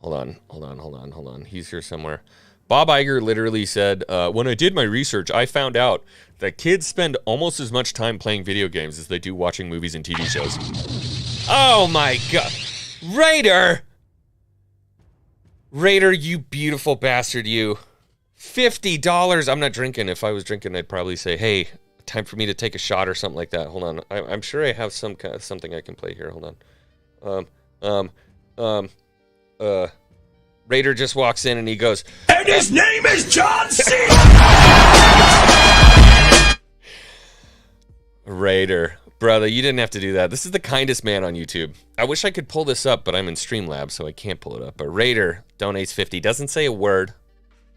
Hold on. He's here somewhere. Bob Iger literally said, when I did my research, I found out that kids spend almost as much time playing video games as they do watching movies and TV shows. Oh my God. Raider, you beautiful bastard, you. $50. I'm not drinking. If I was drinking, I'd probably say, hey, time for me to take a shot or something like that. Hold on. I'm sure I have some kind of something I can play here. Hold on. Raider just walks in and he goes, and his name is John C. Raider, brother, you didn't have to do that. This is the kindest man on YouTube. I wish I could pull this up, but I'm in Streamlabs, so I can't pull it up. But Raider donates 50, doesn't say a word,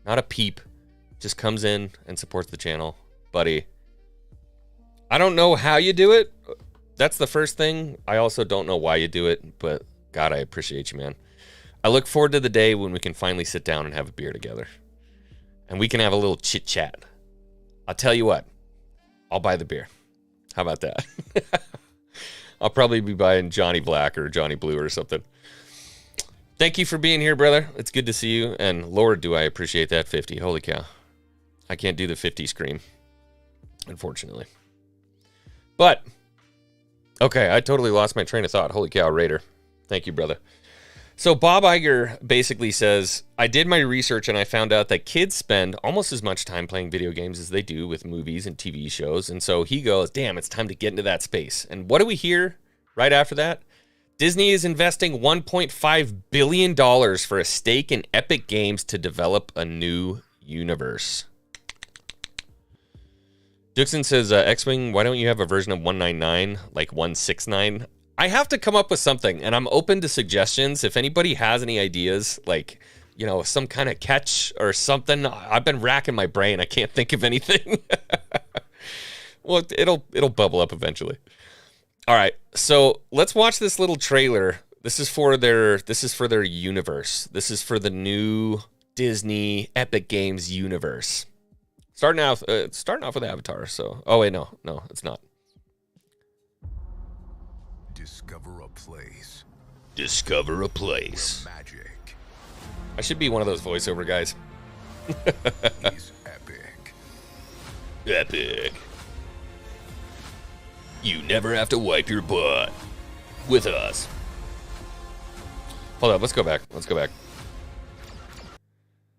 not a peep, just comes in and supports the channel. Buddy, I don't know how you do it. That's the first thing. I also don't know why you do it, but God, I appreciate you, man. I look forward to the day when we can finally sit down and have a beer together. And we can have a little chit chat. I'll tell you what, I'll buy the beer. How about that? I'll probably be buying Johnny Black or Johnny Blue or something. Thank you for being here, brother. It's good to see you. And Lord, do I appreciate that 50. Holy cow. I can't do the 50 scream, unfortunately. But, okay, I totally lost my train of thought. Holy cow, Raider. Thank you, brother. So Bob Iger basically says, I did my research and I found out that kids spend almost as much time playing video games as they do with movies and TV shows. And so he goes, damn, it's time to get into that space. And what do we hear right after that? Disney is investing $1.5 billion for a stake in Epic Games to develop a new universe. Dixon says, X-Wing, why don't you have a version of 199, like 169? I have to come up with something, and I'm open to suggestions. If anybody has any ideas, like, you know, some kind of catch or something, I've been racking my brain. I can't think of anything. Well, it'll bubble up eventually. All right, so let's watch this little trailer. This is for their universe. This is for the new Disney Epic Games universe. Starting off with Avatar. So, oh wait, no, it's not. Discover a place. Discover a place. Magic. I should be one of those voiceover guys. He's epic. Epic. You never have to wipe your butt with us. Hold up, let's go back.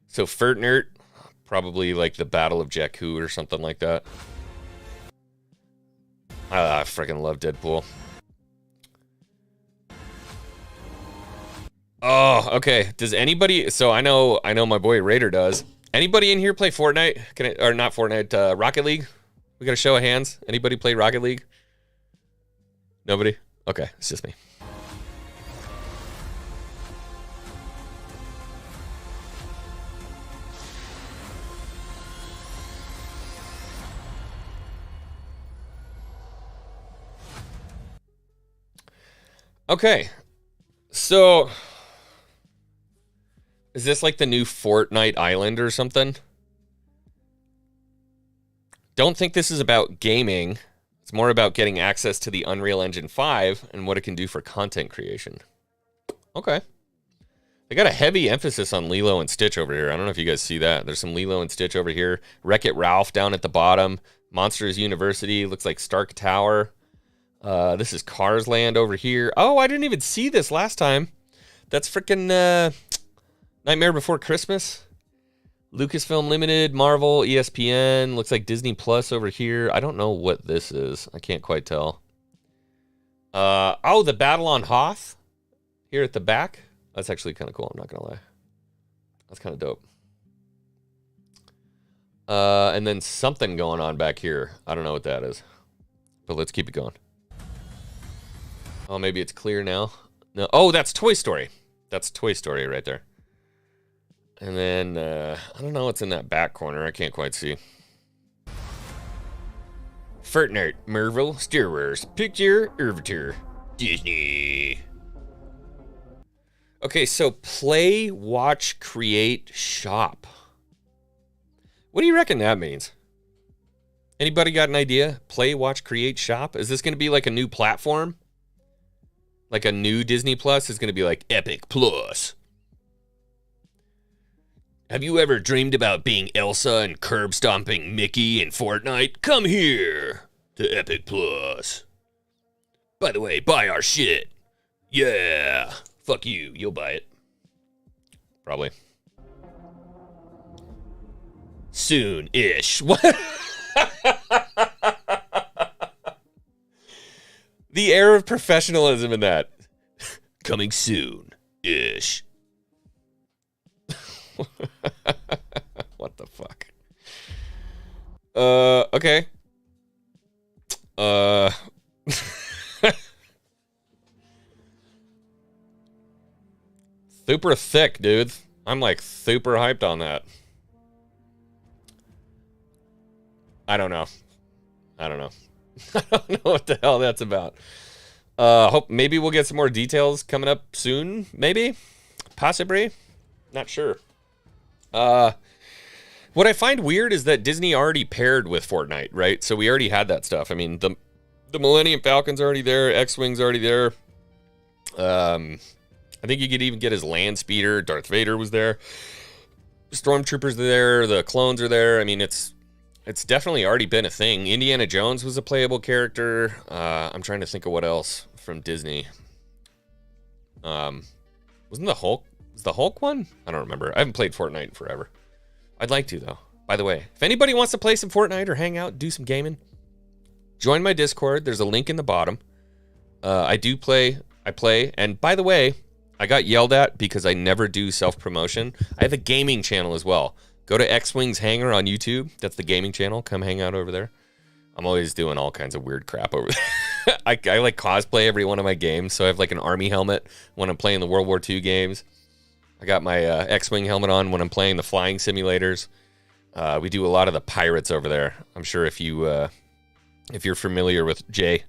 So Fertnert, probably like the Battle of Jakku or something like that. I freaking love Deadpool. Oh, okay. Does anybody? So I know my boy Raider does. Anybody in here play Fortnite? Or not Fortnite? Rocket League? We got a show of hands. Anybody play Rocket League? Nobody? Okay, it's just me. Okay, so is this like the new Fortnite Island or something? Don't think this is about gaming. It's more about getting access to the Unreal Engine 5 and what it can do for content creation. Okay. They got a heavy emphasis on Lilo and Stitch over here. I don't know if you guys see that. There's some Lilo and Stitch over here. Wreck-It Ralph down at the bottom. Monsters University. Looks like Stark Tower. This is Cars Land over here. Oh, I didn't even see this last time. That's freaking Nightmare Before Christmas. Lucasfilm Limited, Marvel, ESPN. Looks like Disney Plus over here. I don't know what this is. I can't quite tell. Oh, the Battle on Hoth here at the back. That's actually kind of cool. I'm not going to lie. That's kind of dope. And then something going on back here. I don't know what that is. But let's keep it going. Oh, maybe it's clear now. No. Oh, that's Toy Story. That's Toy Story right there. And then, I don't know what's in that back corner. I can't quite see. Fortnite, Marvel, Star Wars, Picture, Irviter, Disney. Okay, so play, watch, create, shop. What do you reckon that means? Anybody got an idea? Play, watch, create, shop? Is this going to be like a new platform? Like a new Disney Plus is going to be like Epic Plus. Have you ever dreamed about being Elsa and curb stomping Mickey in Fortnite? Come here to Epic Plus. By the way, buy our shit. Yeah. Fuck you. You'll buy it. Probably. Soon-ish. What? The air of professionalism in that. Coming soon-ish. What the fuck? Okay. Super thick, dude. I'm like super hyped on that. I don't know. I don't know what the hell that's about. Hope maybe we'll get some more details coming up soon. Maybe, possibly, not sure. What I find weird is that Disney already paired with Fortnite, right? So we already had that stuff. I mean, the Millennium Falcon's already there. X-Wing's already there. I think you could even get his land speeder. Darth Vader was there. Stormtroopers are there. The clones are there. I mean, it's definitely already been a thing. Indiana Jones was a playable character. I'm trying to think of what else from Disney. Wasn't the Hulk? Was the Hulk one? I don't remember. I haven't played Fortnite in forever. I'd like to, though. By the way, if anybody wants to play some Fortnite or hang out, do some gaming, join my Discord. There's a link in the bottom. I play. And by the way, I got yelled at because I never do self-promotion. I have a gaming channel as well. Go to X-Wings Hangar on YouTube. That's the gaming channel. Come hang out over there. I'm always doing all kinds of weird crap over there. I like cosplay every one of my games. So I have like an army helmet when I'm playing the World War II games. I got my X-Wing helmet on when I'm playing the flying simulators. We do a lot of the pirates over there. I'm sure if you're familiar with Jay,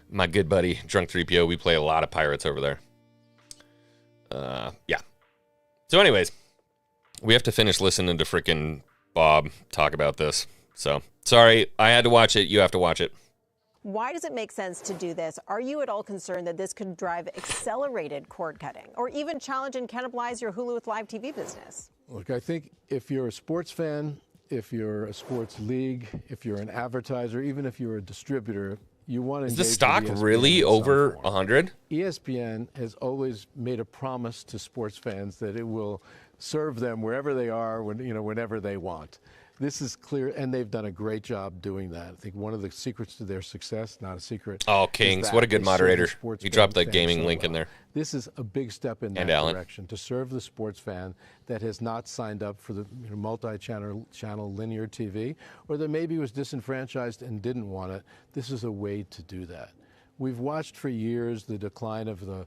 my good buddy, Drunk 3PO, we play a lot of pirates over there. Yeah. So anyways, we have to finish listening to frickin' Bob talk about this. So, sorry, I had to watch it. You have to watch it. Why does it make sense to do this? Are you at all concerned that this could drive accelerated cord cutting or even challenge and cannibalize your Hulu with live TV business? Look, I think if you're a sports fan, if you're a sports league, if you're an advertiser, even if you're a distributor, you want to. Is the stock really over 100? ESPN has always made a promise to sports fans that it will serve them wherever they are, whenever they want. This is clear, and they've done a great job doing that. I think one of the secrets to their success, not a secret. Oh, Kings, what a good moderator. You dropped that gaming link in there. This is a big step in that direction to serve the sports fan that has not signed up for the multi-channel linear TV, or that maybe was disenfranchised and didn't want it. This is a way to do that. We've watched for years the decline of the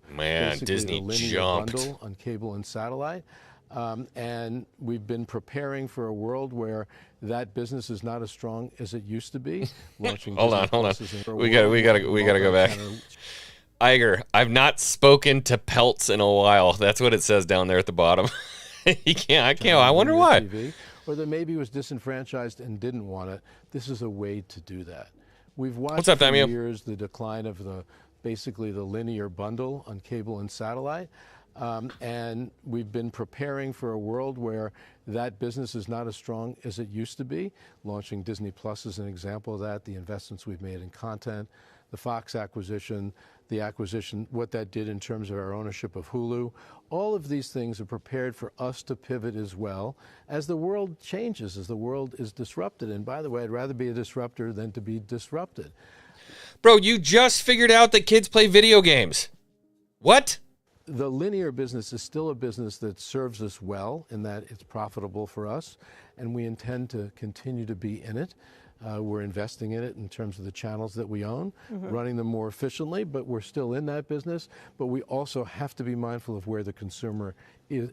Disney linear jumped bundle on cable and satellite. And we've been preparing for a world where that business is not as strong as it used to be. Hold on. We gotta go back. Iger, I've not spoken to Peltz in a while. That's what it says down there at the bottom. I can't. I wonder why. TV, or that maybe was disenfranchised and didn't want it. This is a way to do that. We've watched for years the decline of the linear bundle on cable and satellite. And we've been preparing for a world where that business is not as strong as it used to be. Launching Disney Plus is an example of that. The investments we've made in content, the Fox acquisition, what that did in terms of our ownership of Hulu. All of these things are prepared for us to pivot as well as the world changes, as the world is disrupted. And by the way, I'd rather be a disruptor than to be disrupted. Bro, you just figured out that kids play video games. What? The linear business is still a business that serves us well in that it's profitable for us, and we intend to continue to be in it. We're investing in it in terms of the channels that we own, running them more efficiently, but we're still in that business. But we also have to be mindful of where the consumer is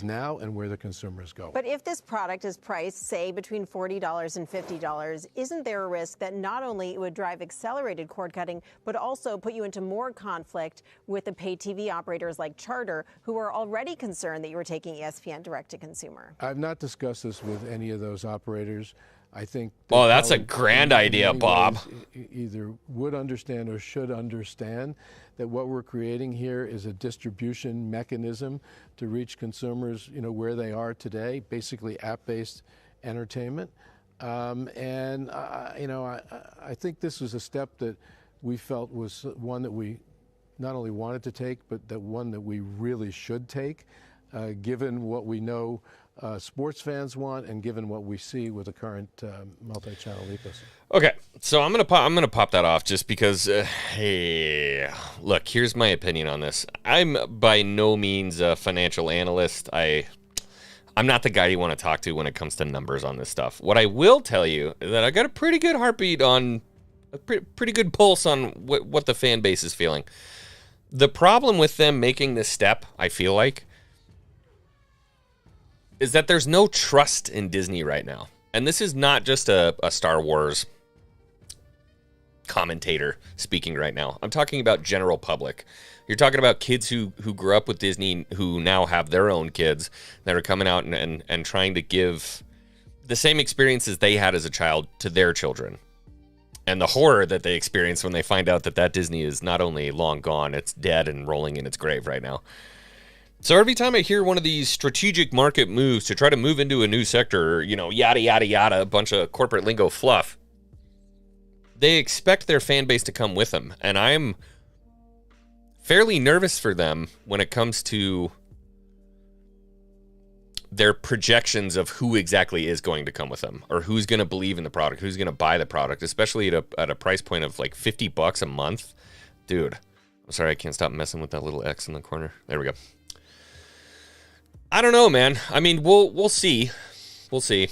now and where the consumer is going. But if this product is priced, say, between $40 and $50, isn't there a risk that not only it would drive accelerated cord cutting, but also put you into more conflict with the pay TV operators like Charter, who are already concerned that you were taking ESPN direct to consumer? I've not discussed this with any of those operators. I think that's a grand idea, Bob. Either would understand or should understand that what we're creating here is a distribution mechanism to reach consumers, where they are today, basically app-based entertainment. I think this was a step that we felt was one that we not only wanted to take, but that one that we really should take, given what we know sports fans want, and given what we see with the current multi-channel ecosystem. Okay, so I'm gonna pop that off just because. Hey, look, here's my opinion on this. I'm by no means a financial analyst. I'm not the guy you want to talk to when it comes to numbers on this stuff. What I will tell you is that I got a pretty good heartbeat on a pretty good pulse on what the fan base is feeling. The problem with them making this step, I feel like, is that there's no trust in Disney right now. And this is not just a Star Wars commentator speaking right now. I'm talking about general public. You're talking about kids who grew up with Disney, who now have their own kids that are coming out and trying to give the same experiences they had as a child to their children. And the horror that they experience when they find out that Disney is not only long gone, it's dead and rolling in its grave right now. So every time I hear one of these strategic market moves to try to move into a new sector, yada, yada, yada, a bunch of corporate lingo fluff, they expect their fan base to come with them. And I'm fairly nervous for them when it comes to their projections of who exactly is going to come with them, or who's going to believe in the product, who's going to buy the product, especially at a price point of like $50 a month. Dude, I'm sorry, I can't stop messing with that little X in the corner. There we go. I don't know, man. I mean, we'll see. We'll see.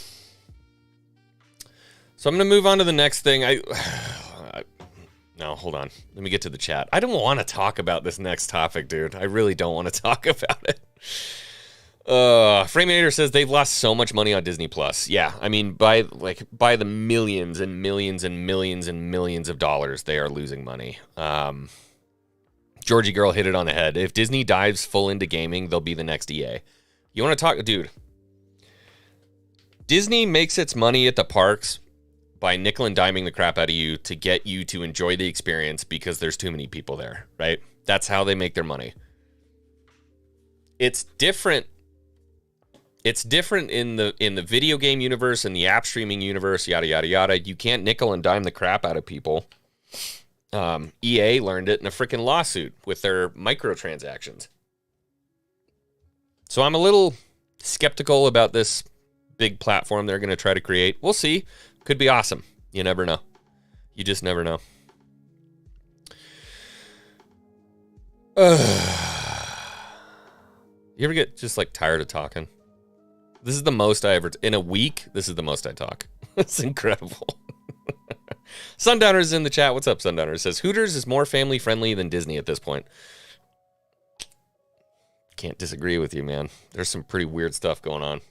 So I'm going to move on to the next thing. No, hold on. Let me get to the chat. I don't want to talk about this next topic, dude. I really don't want to talk about it. Framinator says they've lost so much money on Disney Plus. Yeah, I mean, by the millions and millions and millions and millions of dollars, they are losing money. Georgie Girl hit it on the head. If Disney dives full into gaming, they'll be the next EA. You want to talk, dude? Disney makes its money at the parks by nickel and diming the crap out of you to get you to enjoy the experience because there's too many people there, right? That's how they make their money. It's different. It's different in the video game universe and the app streaming universe, yada, yada, yada. You can't nickel and dime the crap out of people. EA learned it in a freaking lawsuit with their microtransactions. So I'm a little skeptical about this big platform they're going to try to create. We'll see. Could be awesome. You never know. You just never know. You ever get just like tired of talking? This is the most I ever, in a week, this is the most I talk. It's incredible. Sundowner's in the chat. What's up, Sundowner? Says Hooters is more family friendly than Disney at this point. Can't disagree with you, man. There's some pretty weird stuff going on.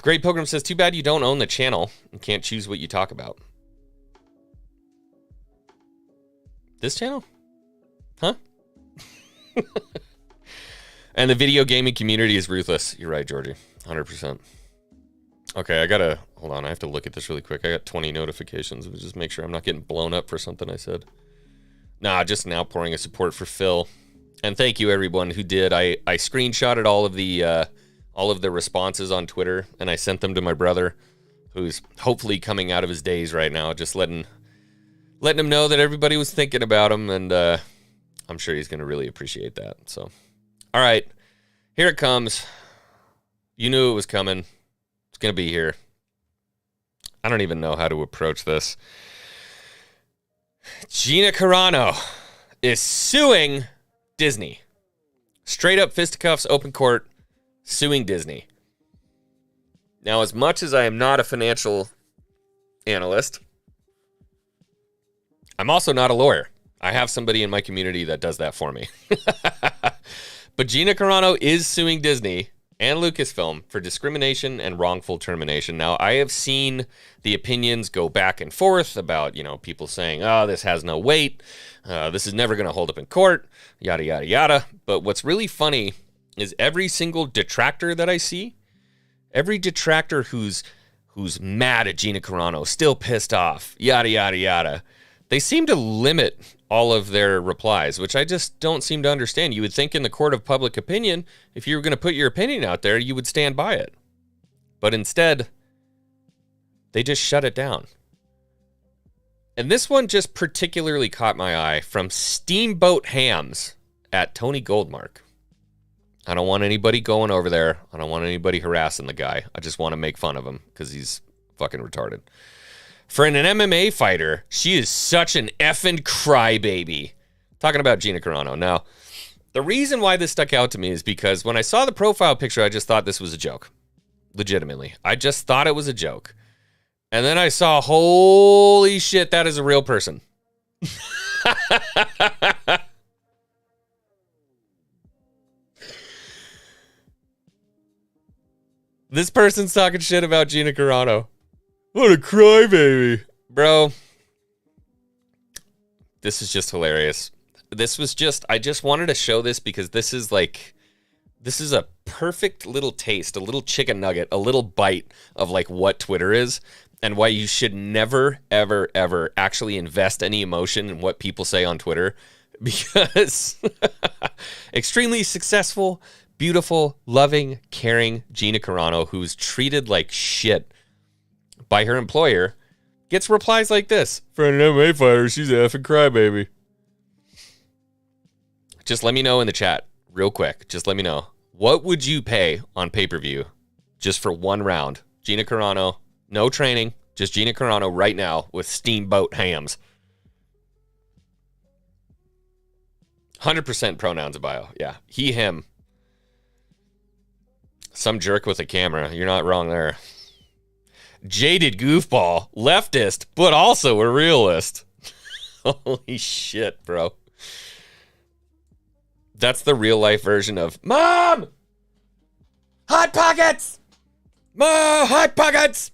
Great Pilgrim says, too bad you don't own the channel and can't choose what you talk about. This channel? Huh? And the video gaming community is ruthless. You're right, Georgie. 100%. Okay, hold on. I have to look at this really quick. I got 20 notifications. Let me just make sure I'm not getting blown up for something I said. Nah, just an outpouring of support for Phil. And thank you, everyone who did. I screenshotted all of the responses on Twitter, and I sent them to my brother, who's hopefully coming out of his daze right now, just letting him know that everybody was thinking about him, and I'm sure he's going to really appreciate that. So, all right, here it comes. You knew it was coming. It's going to be here. I don't even know how to approach this. Gina Carano is suing Disney. Straight up fisticuffs, open court, suing Disney. Now, as much as I am not a financial analyst, I'm also not a lawyer. I have somebody in my community that does that for me. But Gina Carano is suing Disney and Lucasfilm for discrimination and wrongful termination. Now, I have seen the opinions go back and forth about, people saying, oh, this has no weight. This is never going to hold up in court, yada, yada, yada. But what's really funny is every single detractor that I see, every detractor who's mad at Gina Carano, still pissed off, yada, yada, yada, they seem to limit all of their replies, which I just don't seem to understand. You would think in the court of public opinion, if you were going to put your opinion out there, you would stand by it. But instead, they just shut it down. And this one just particularly caught my eye from Steamboat Hams at Tony Goldmark. I don't want anybody going over there. I don't want anybody harassing the guy. I just want to make fun of him because he's fucking retarded. For an MMA fighter, she is such an effing crybaby. Talking about Gina Carano. Now, the reason why this stuck out to me is because when I saw the profile picture, I just thought this was a joke. Legitimately. I just thought it was a joke. And then I saw, holy shit, that is a real person. This person's talking shit about Gina Carano. What a crybaby. Bro, this is just hilarious. I just wanted to show this because this is a perfect little taste, a little chicken nugget, a little bite of what Twitter is and why you should never, ever, ever actually invest any emotion in what people say on Twitter because extremely successful, beautiful, loving, caring Gina Carano, who's treated like shit by her employer, gets replies like this. For an MMA fighter, she's an effing crybaby. Just let me know in the chat, real quick. Just let me know. What would you pay on pay-per-view just for one round? Gina Carano, no training, just Gina Carano right now with Steamboat Hams. 100% pronouns of bio. Yeah, he, him. Some jerk with a camera. You're not wrong there. Jaded goofball, leftist, but also a realist. Holy shit, bro. That's the real life version of Mom! Hot Pockets! More Hot Pockets!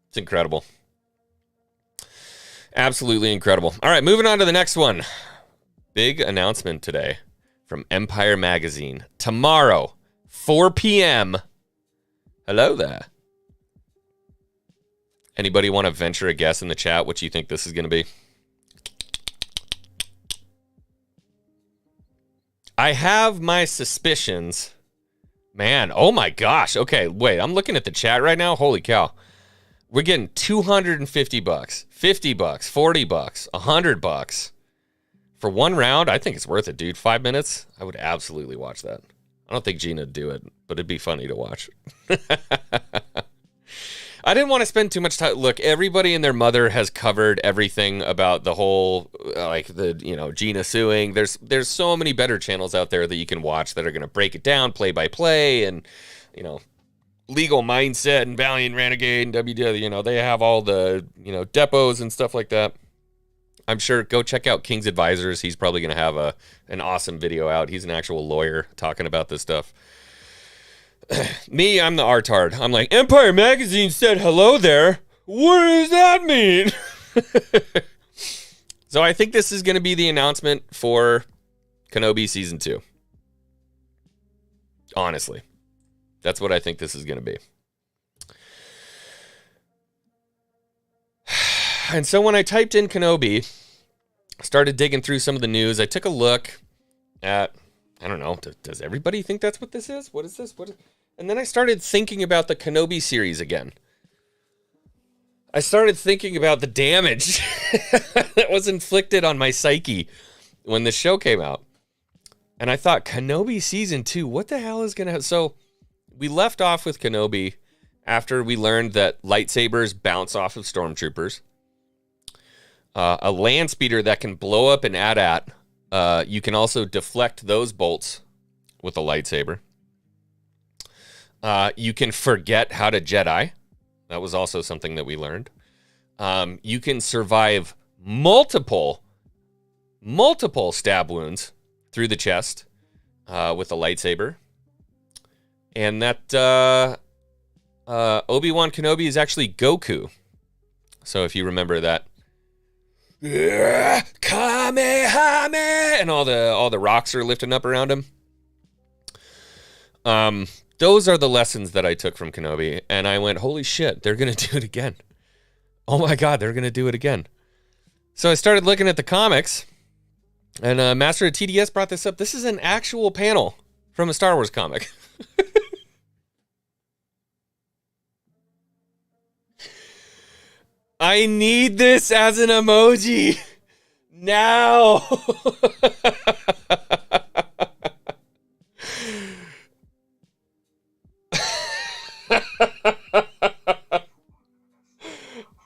It's incredible. Absolutely incredible. All right, moving on to the next one. Big announcement today from Empire Magazine. Tomorrow, 4 p.m., hello there. Anybody want to venture a guess in the chat what you think this is going to be? I have my suspicions. Man, oh my gosh. Okay, wait, I'm looking at the chat right now. Holy cow. We're getting $250, $50, $40, $100 for one round. I think it's worth it, dude. 5 minutes. I would absolutely watch that. I don't think Gina would do it, but it'd be funny to watch. I didn't want to spend too much time. Look, everybody and their mother has covered everything about the whole, Gina suing. There's so many better channels out there that you can watch that are going to break it down play by play and, Legal Mindset and Valiant Renegade and WW. They have all the, depots and stuff like that. I'm sure go check out King's Advisors. He's probably going to have an awesome video out. He's an actual lawyer talking about this stuff. Me, I'm the artard. I'm like, Empire Magazine said hello there. What does that mean? So I think this is going to be the announcement for Kenobi Season 2. Honestly. That's what I think this is going to be. And so when I typed in Kenobi, started digging through some of the news, I took a look at, I don't know, does everybody think that's what this is? What is this? And then I started thinking about the Kenobi series again. I started thinking about the damage that was inflicted on my psyche when the show came out. And I thought, Kenobi Season 2, what the hell is going to happen? So we left off with Kenobi after we learned that lightsabers bounce off of stormtroopers. A land speeder that can blow up an AT-AT. You can also deflect those bolts with a lightsaber. You can forget how to Jedi. That was also something that we learned. You can survive multiple stab wounds through the chest with a lightsaber. And that Obi Wan Kenobi is actually Goku. So if you remember that, Kamehameha, and all the rocks are lifting up around him. Those are the lessons that I took from Kenobi, and I went, holy shit, they're gonna do it again. Oh my god, they're gonna do it again. So I started looking at the comics, and Master of TDS brought this up. This is an actual panel from a Star Wars comic. I need this as an emoji now.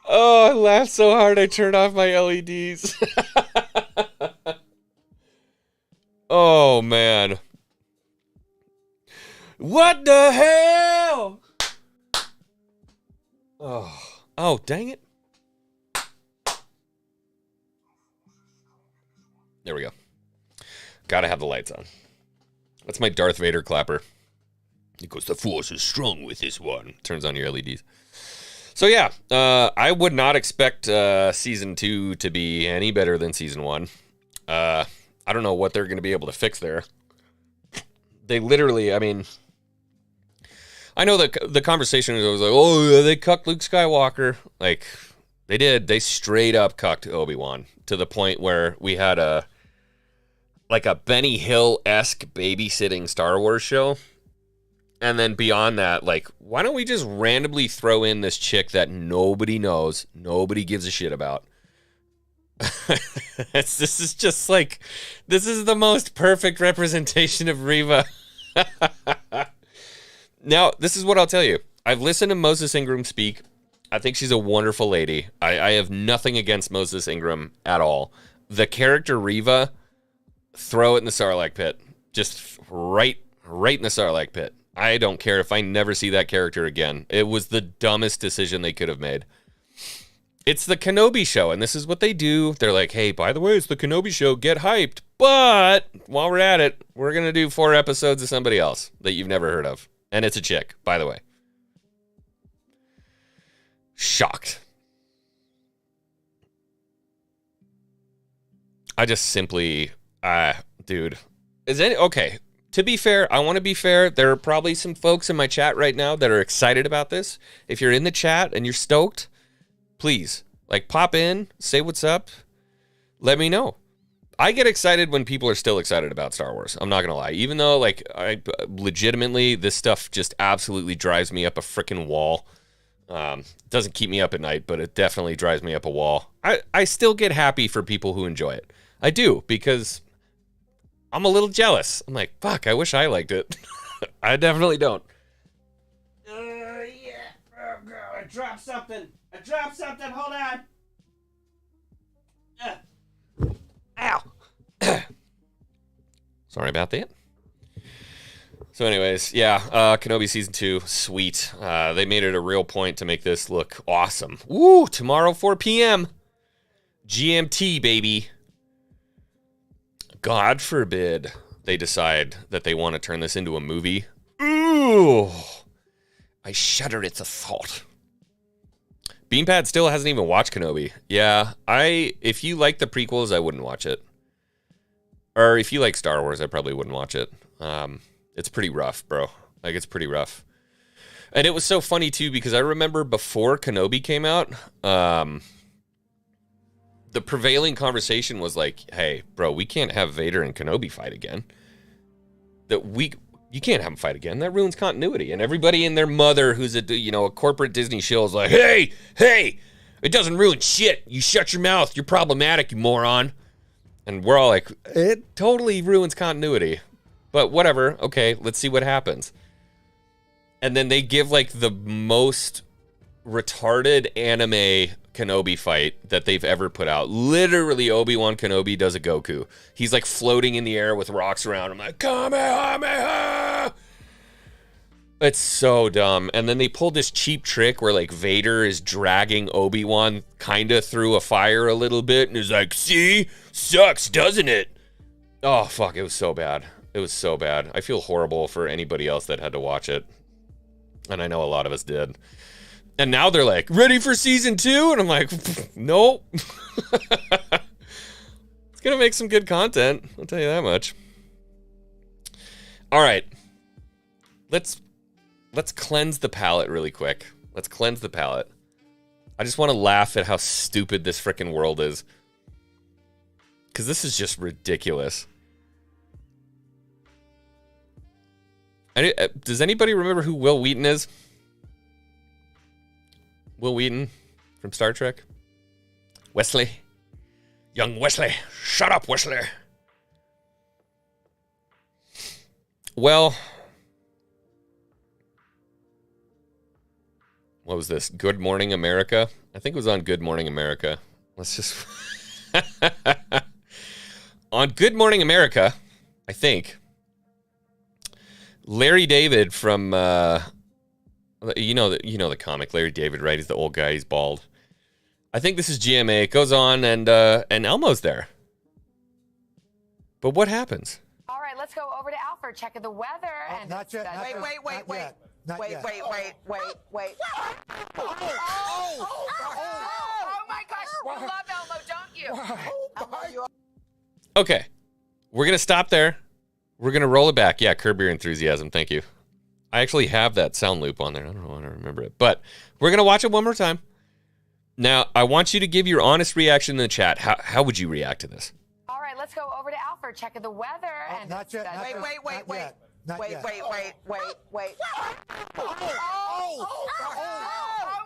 Oh, I laughed so hard I turned off my LEDs. Oh, man. What the hell? Oh, dang it. There we go. Gotta have the lights on. That's my Darth Vader clapper. He goes, the Force is strong with this one. Turns on your LEDs. So yeah, I would not expect Season 2 to be any better than Season 1. I don't know what they're going to be able to fix there. They literally, I mean, I know that the conversation was like, oh, they cucked Luke Skywalker. Like, they did. They straight up cucked Obi-Wan to the point where we had a Benny Hill-esque babysitting Star Wars show. And then beyond that, like, why don't we just randomly throw in this chick that nobody knows, nobody gives a shit about? This is just like, this is the most perfect representation of Reva. Now, this is what I'll tell you. I've listened to Moses Ingram speak. I think she's a wonderful lady. I have nothing against Moses Ingram at all. The character Reva, throw it in the Sarlacc pit. Just right in the Sarlacc pit. I don't care if I never see that character again. It was the dumbest decision they could have made. It's the Kenobi show, and this is what they do. They're like, hey, by the way, it's the Kenobi show. Get hyped. But while we're at it, we're going to do 4 episodes of somebody else that you've never heard of. And it's a chick, by the way. Shocked. I just simply, dude. Okay. To be fair, I want to be fair. There are probably some folks in my chat right now that are excited about this. If you're in the chat and you're stoked, please, like, pop in, say what's up, let me know. I get excited when people are still excited about Star Wars. I'm not going to lie. Even though, like, I legitimately, this stuff just absolutely drives me up a freaking wall. It doesn't keep me up at night, but it definitely drives me up a wall. I still get happy for people who enjoy it. I do, because I'm a little jealous. I'm like, fuck, I wish I liked it. I definitely don't. Yeah. Oh, God, I dropped something. Hold on. Ow. Sorry about that. So anyways, yeah, Kenobi Season 2, sweet. They made it a real point to make this look awesome. Woo, tomorrow 4 p.m. GMT, baby. God forbid they decide that they want to turn this into a movie. Ooh, I shudder at the thought. Beanpad still hasn't even watched Kenobi. Yeah, if you like the prequels, I wouldn't watch it. Or if you like Star Wars, I probably wouldn't watch it. It's pretty rough, bro. Like, it's pretty rough. And it was so funny, too, because I remember before Kenobi came out, the prevailing conversation was like, hey, bro, we can't have Vader and Kenobi fight again. You can't have them fight again. That ruins continuity. And everybody and their mother who's a corporate Disney shill is like, hey, it doesn't ruin shit. You shut your mouth. You're problematic, you moron. And we're all like, it totally ruins continuity. But whatever. Okay, let's see what happens. And then they give, like, the most retarded anime Kenobi fight that they've ever put out. Literally, Obi Wan Kenobi does a Goku. He's, like, floating in the air with rocks around him, like, Kamehameha! It's so dumb. And then they pulled this cheap trick where, like, Vader is dragging Obi Wan kind of through a fire a little bit, and is like, "See, sucks, doesn't it?" Oh fuck! It was so bad. It was so bad. I feel horrible for anybody else that had to watch it, and I know a lot of us did. And now they're like, "Ready for season 2?" And I'm like, "Nope." It's gonna make some good content. I'll tell you that much. All right, let's cleanse the palate really quick. Let's cleanse the palate. I just want to laugh at how stupid this frickin' world is, because this is just ridiculous. Does anybody remember who Will Wheaton is? Will Wheaton from Star Trek? Wesley? Young Wesley. Shut up, Wesley. Well, what was this? Good Morning America? I think it was on Good Morning America. Let's just... On Good Morning America, I think, Larry David from... You know the comic, Larry David, right? He's the old guy. He's bald. I think this is GMA. It goes on, and Elmo's there. But what happens? All right, let's go over to Alfred. Check the weather. And not yet. Wait. Oh my gosh, you love Elmo, don't you? Okay, we're gonna stop there. We're gonna roll it back. Yeah, curb your enthusiasm. Thank you. I actually have that sound loop on there. I don't know how to remember it, but we're gonna watch it one more time. Now, I want you to give your honest reaction in the chat. How would you react to this? All right, let's go over to Alfred. Check the weather. And not yet. Wait. Oh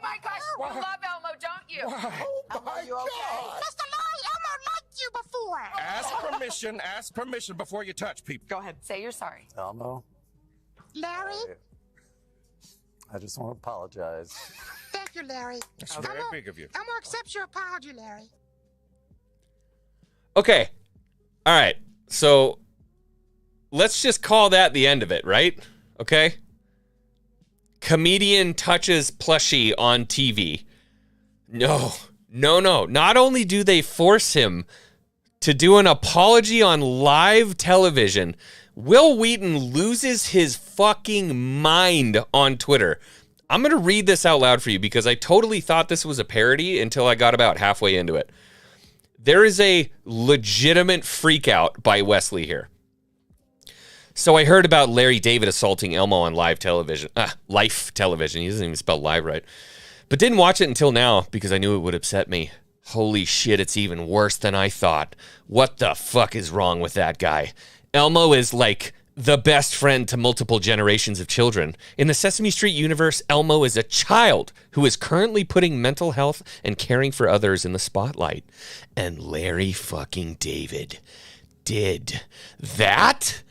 my gosh, you love Elmo, don't you? Elmo, you okay? Mr. Larry, Elmo liked you before. Ask permission before you touch people. Go ahead, say you're sorry. Elmo, Larry? I just want to apologize. Thank you, Larry. That's very big of you. Elmo accepts your apology, Larry. Okay. All right. So let's just call that the end of it, right? Okay. Comedian touches plushie on TV. No. Not only do they force him to do an apology on live television, Will Wheaton loses his fucking mind on Twitter. I'm going to read this out loud for you because I totally thought this was a parody until I got about halfway into it. There is a legitimate freak out by Wesley here. So I heard about Larry David assaulting Elmo on live television. Life television. He doesn't even spell live right. But didn't watch it until now because I knew it would upset me. Holy shit, it's even worse than I thought. What the fuck is wrong with that guy? Elmo is like the best friend to multiple generations of children. In the Sesame Street universe, Elmo is a child who is currently putting mental health and caring for others in the spotlight. And Larry fucking David did that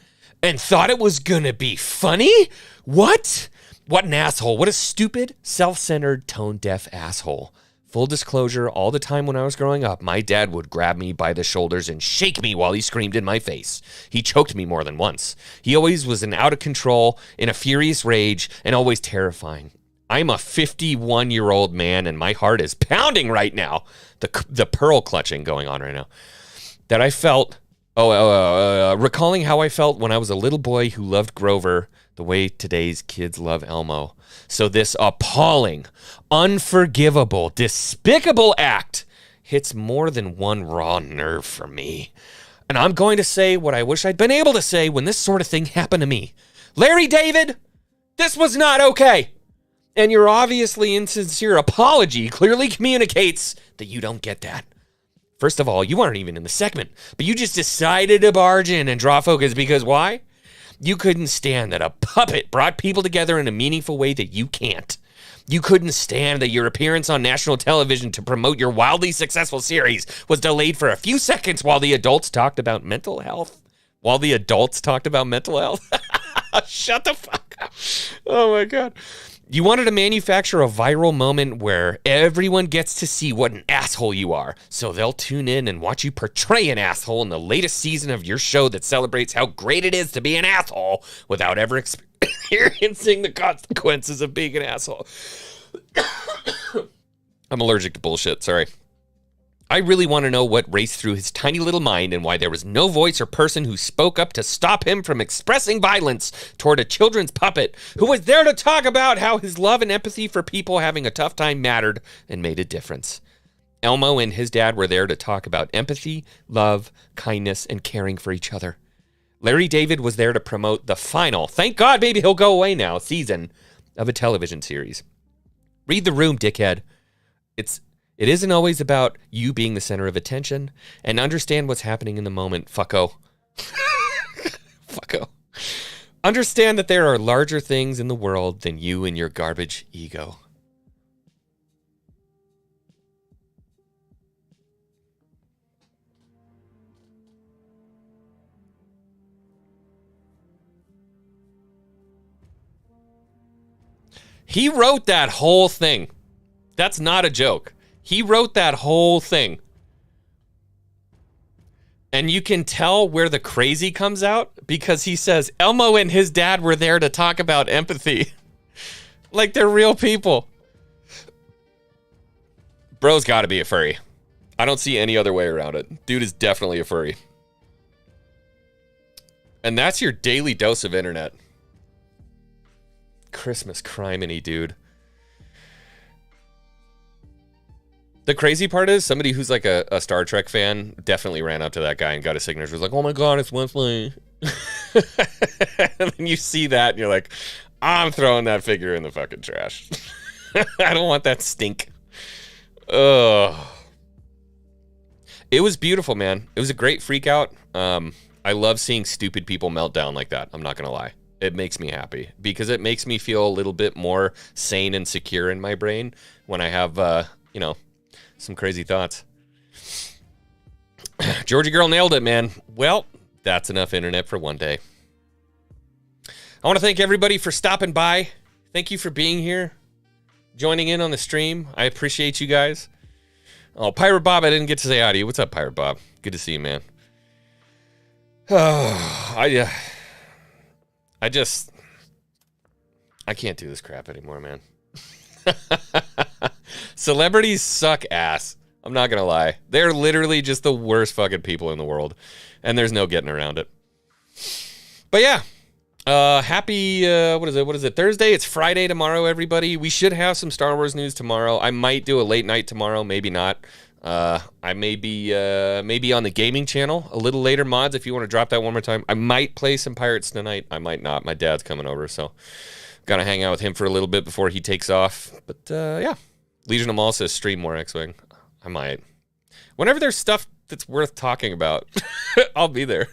and thought it was gonna be funny? What? What an asshole. What a stupid, self-centered, tone-deaf asshole. Full disclosure, all the time when I was growing up, my dad would grab me by the shoulders and shake me while he screamed in my face. He choked me more than once. He always was out of control, in a furious rage, and always terrifying. I'm a 51-year-old man, and my heart is pounding right now. The pearl clutching going on right now. That I felt, recalling how I felt when I was a little boy who loved Grover the way today's kids love Elmo. So this appalling, unforgivable, despicable act hits more than one raw nerve for me. And I'm going to say what I wish I'd been able to say when this sort of thing happened to me. Larry David, this was not okay. And your obviously insincere apology clearly communicates that you don't get that. First of all, you aren't even in the segment, but you just decided to barge in and draw focus because why? You couldn't stand that a puppet brought people together in a meaningful way that you can't. You couldn't stand that your appearance on national television to promote your wildly successful series was delayed for a few seconds while the adults talked about mental health. Shut the fuck up. Oh my God. You wanted to manufacture a viral moment where everyone gets to see what an asshole you are, so they'll tune in and watch you portray an asshole in the latest season of your show that celebrates how great it is to be an asshole without ever experiencing the consequences of being an asshole. I'm allergic to bullshit, sorry. I really want to know what raced through his tiny little mind and why there was no voice or person who spoke up to stop him from expressing violence toward a children's puppet who was there to talk about how his love and empathy for people having a tough time mattered and made a difference. Elmo and his dad were there to talk about empathy, love, kindness, and caring for each other. Larry David was there to promote the final, thank God maybe he'll go away now, season of a television series. Read the room, dickhead. It isn't always about you being the center of attention, and understand what's happening in the moment, fucko. Fucko. Understand that there are larger things in the world than you and your garbage ego. He wrote that whole thing. That's not a joke. He wrote that whole thing. And you can tell where the crazy comes out because he says Elmo and his dad were there to talk about empathy. Like they're real people. Bro's got to be a furry. I don't see any other way around it. Dude is definitely a furry. And that's your daily dose of internet. Christmas criminy, dude. The crazy part is somebody who's like a Star Trek fan definitely ran up to that guy and got a signature. Was like, oh my God, it's Wesley. And then you see that and you're like, I'm throwing that figure in the fucking trash. I don't want that stink. Ugh. It was beautiful, man. It was a great freak out. I love seeing stupid people melt down like that. I'm not going to lie. It makes me happy because it makes me feel a little bit more sane and secure in my brain when I have, some crazy thoughts. Georgia girl nailed it, man. Well, that's enough internet for one day. I want to thank everybody for stopping by. Thank you for being here, joining in on the stream. I appreciate you guys. Oh, Pirate Bob, I didn't get to say hi to you. What's up, Pirate Bob? Good to see you, man. I can't do this crap anymore, man. Celebrities suck ass. I'm not gonna lie. They're literally just the worst fucking people in the world, and there's no getting around it. But yeah, happy what is it? Thursday. It's Friday tomorrow, everybody. We should have some Star Wars news tomorrow. I might do a late night tomorrow, maybe not. I may be on the gaming channel a little later. Mods, if you want to drop that one more time. I might play some Pirates tonight. I might not. My dad's coming over, so gotta hang out with him for a little bit before he takes off. But yeah, Legion of Maul says stream more X-Wing. I might. Whenever there's stuff that's worth talking about, I'll be there.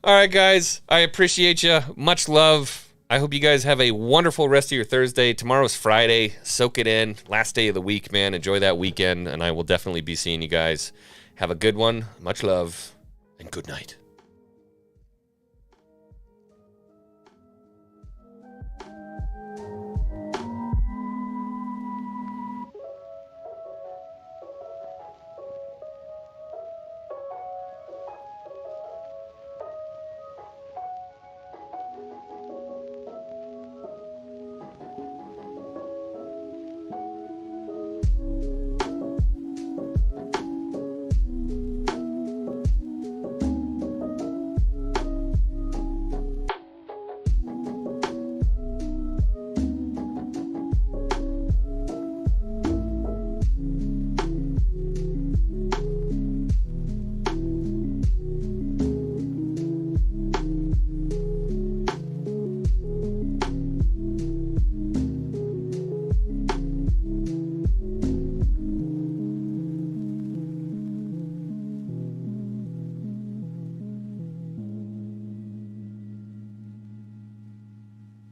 All right, guys. I appreciate you. Much love. I hope you guys have a wonderful rest of your Thursday. Tomorrow's Friday. Soak it in. Last day of the week, man. Enjoy that weekend, and I will definitely be seeing you guys. Have a good one. Much love, and good night.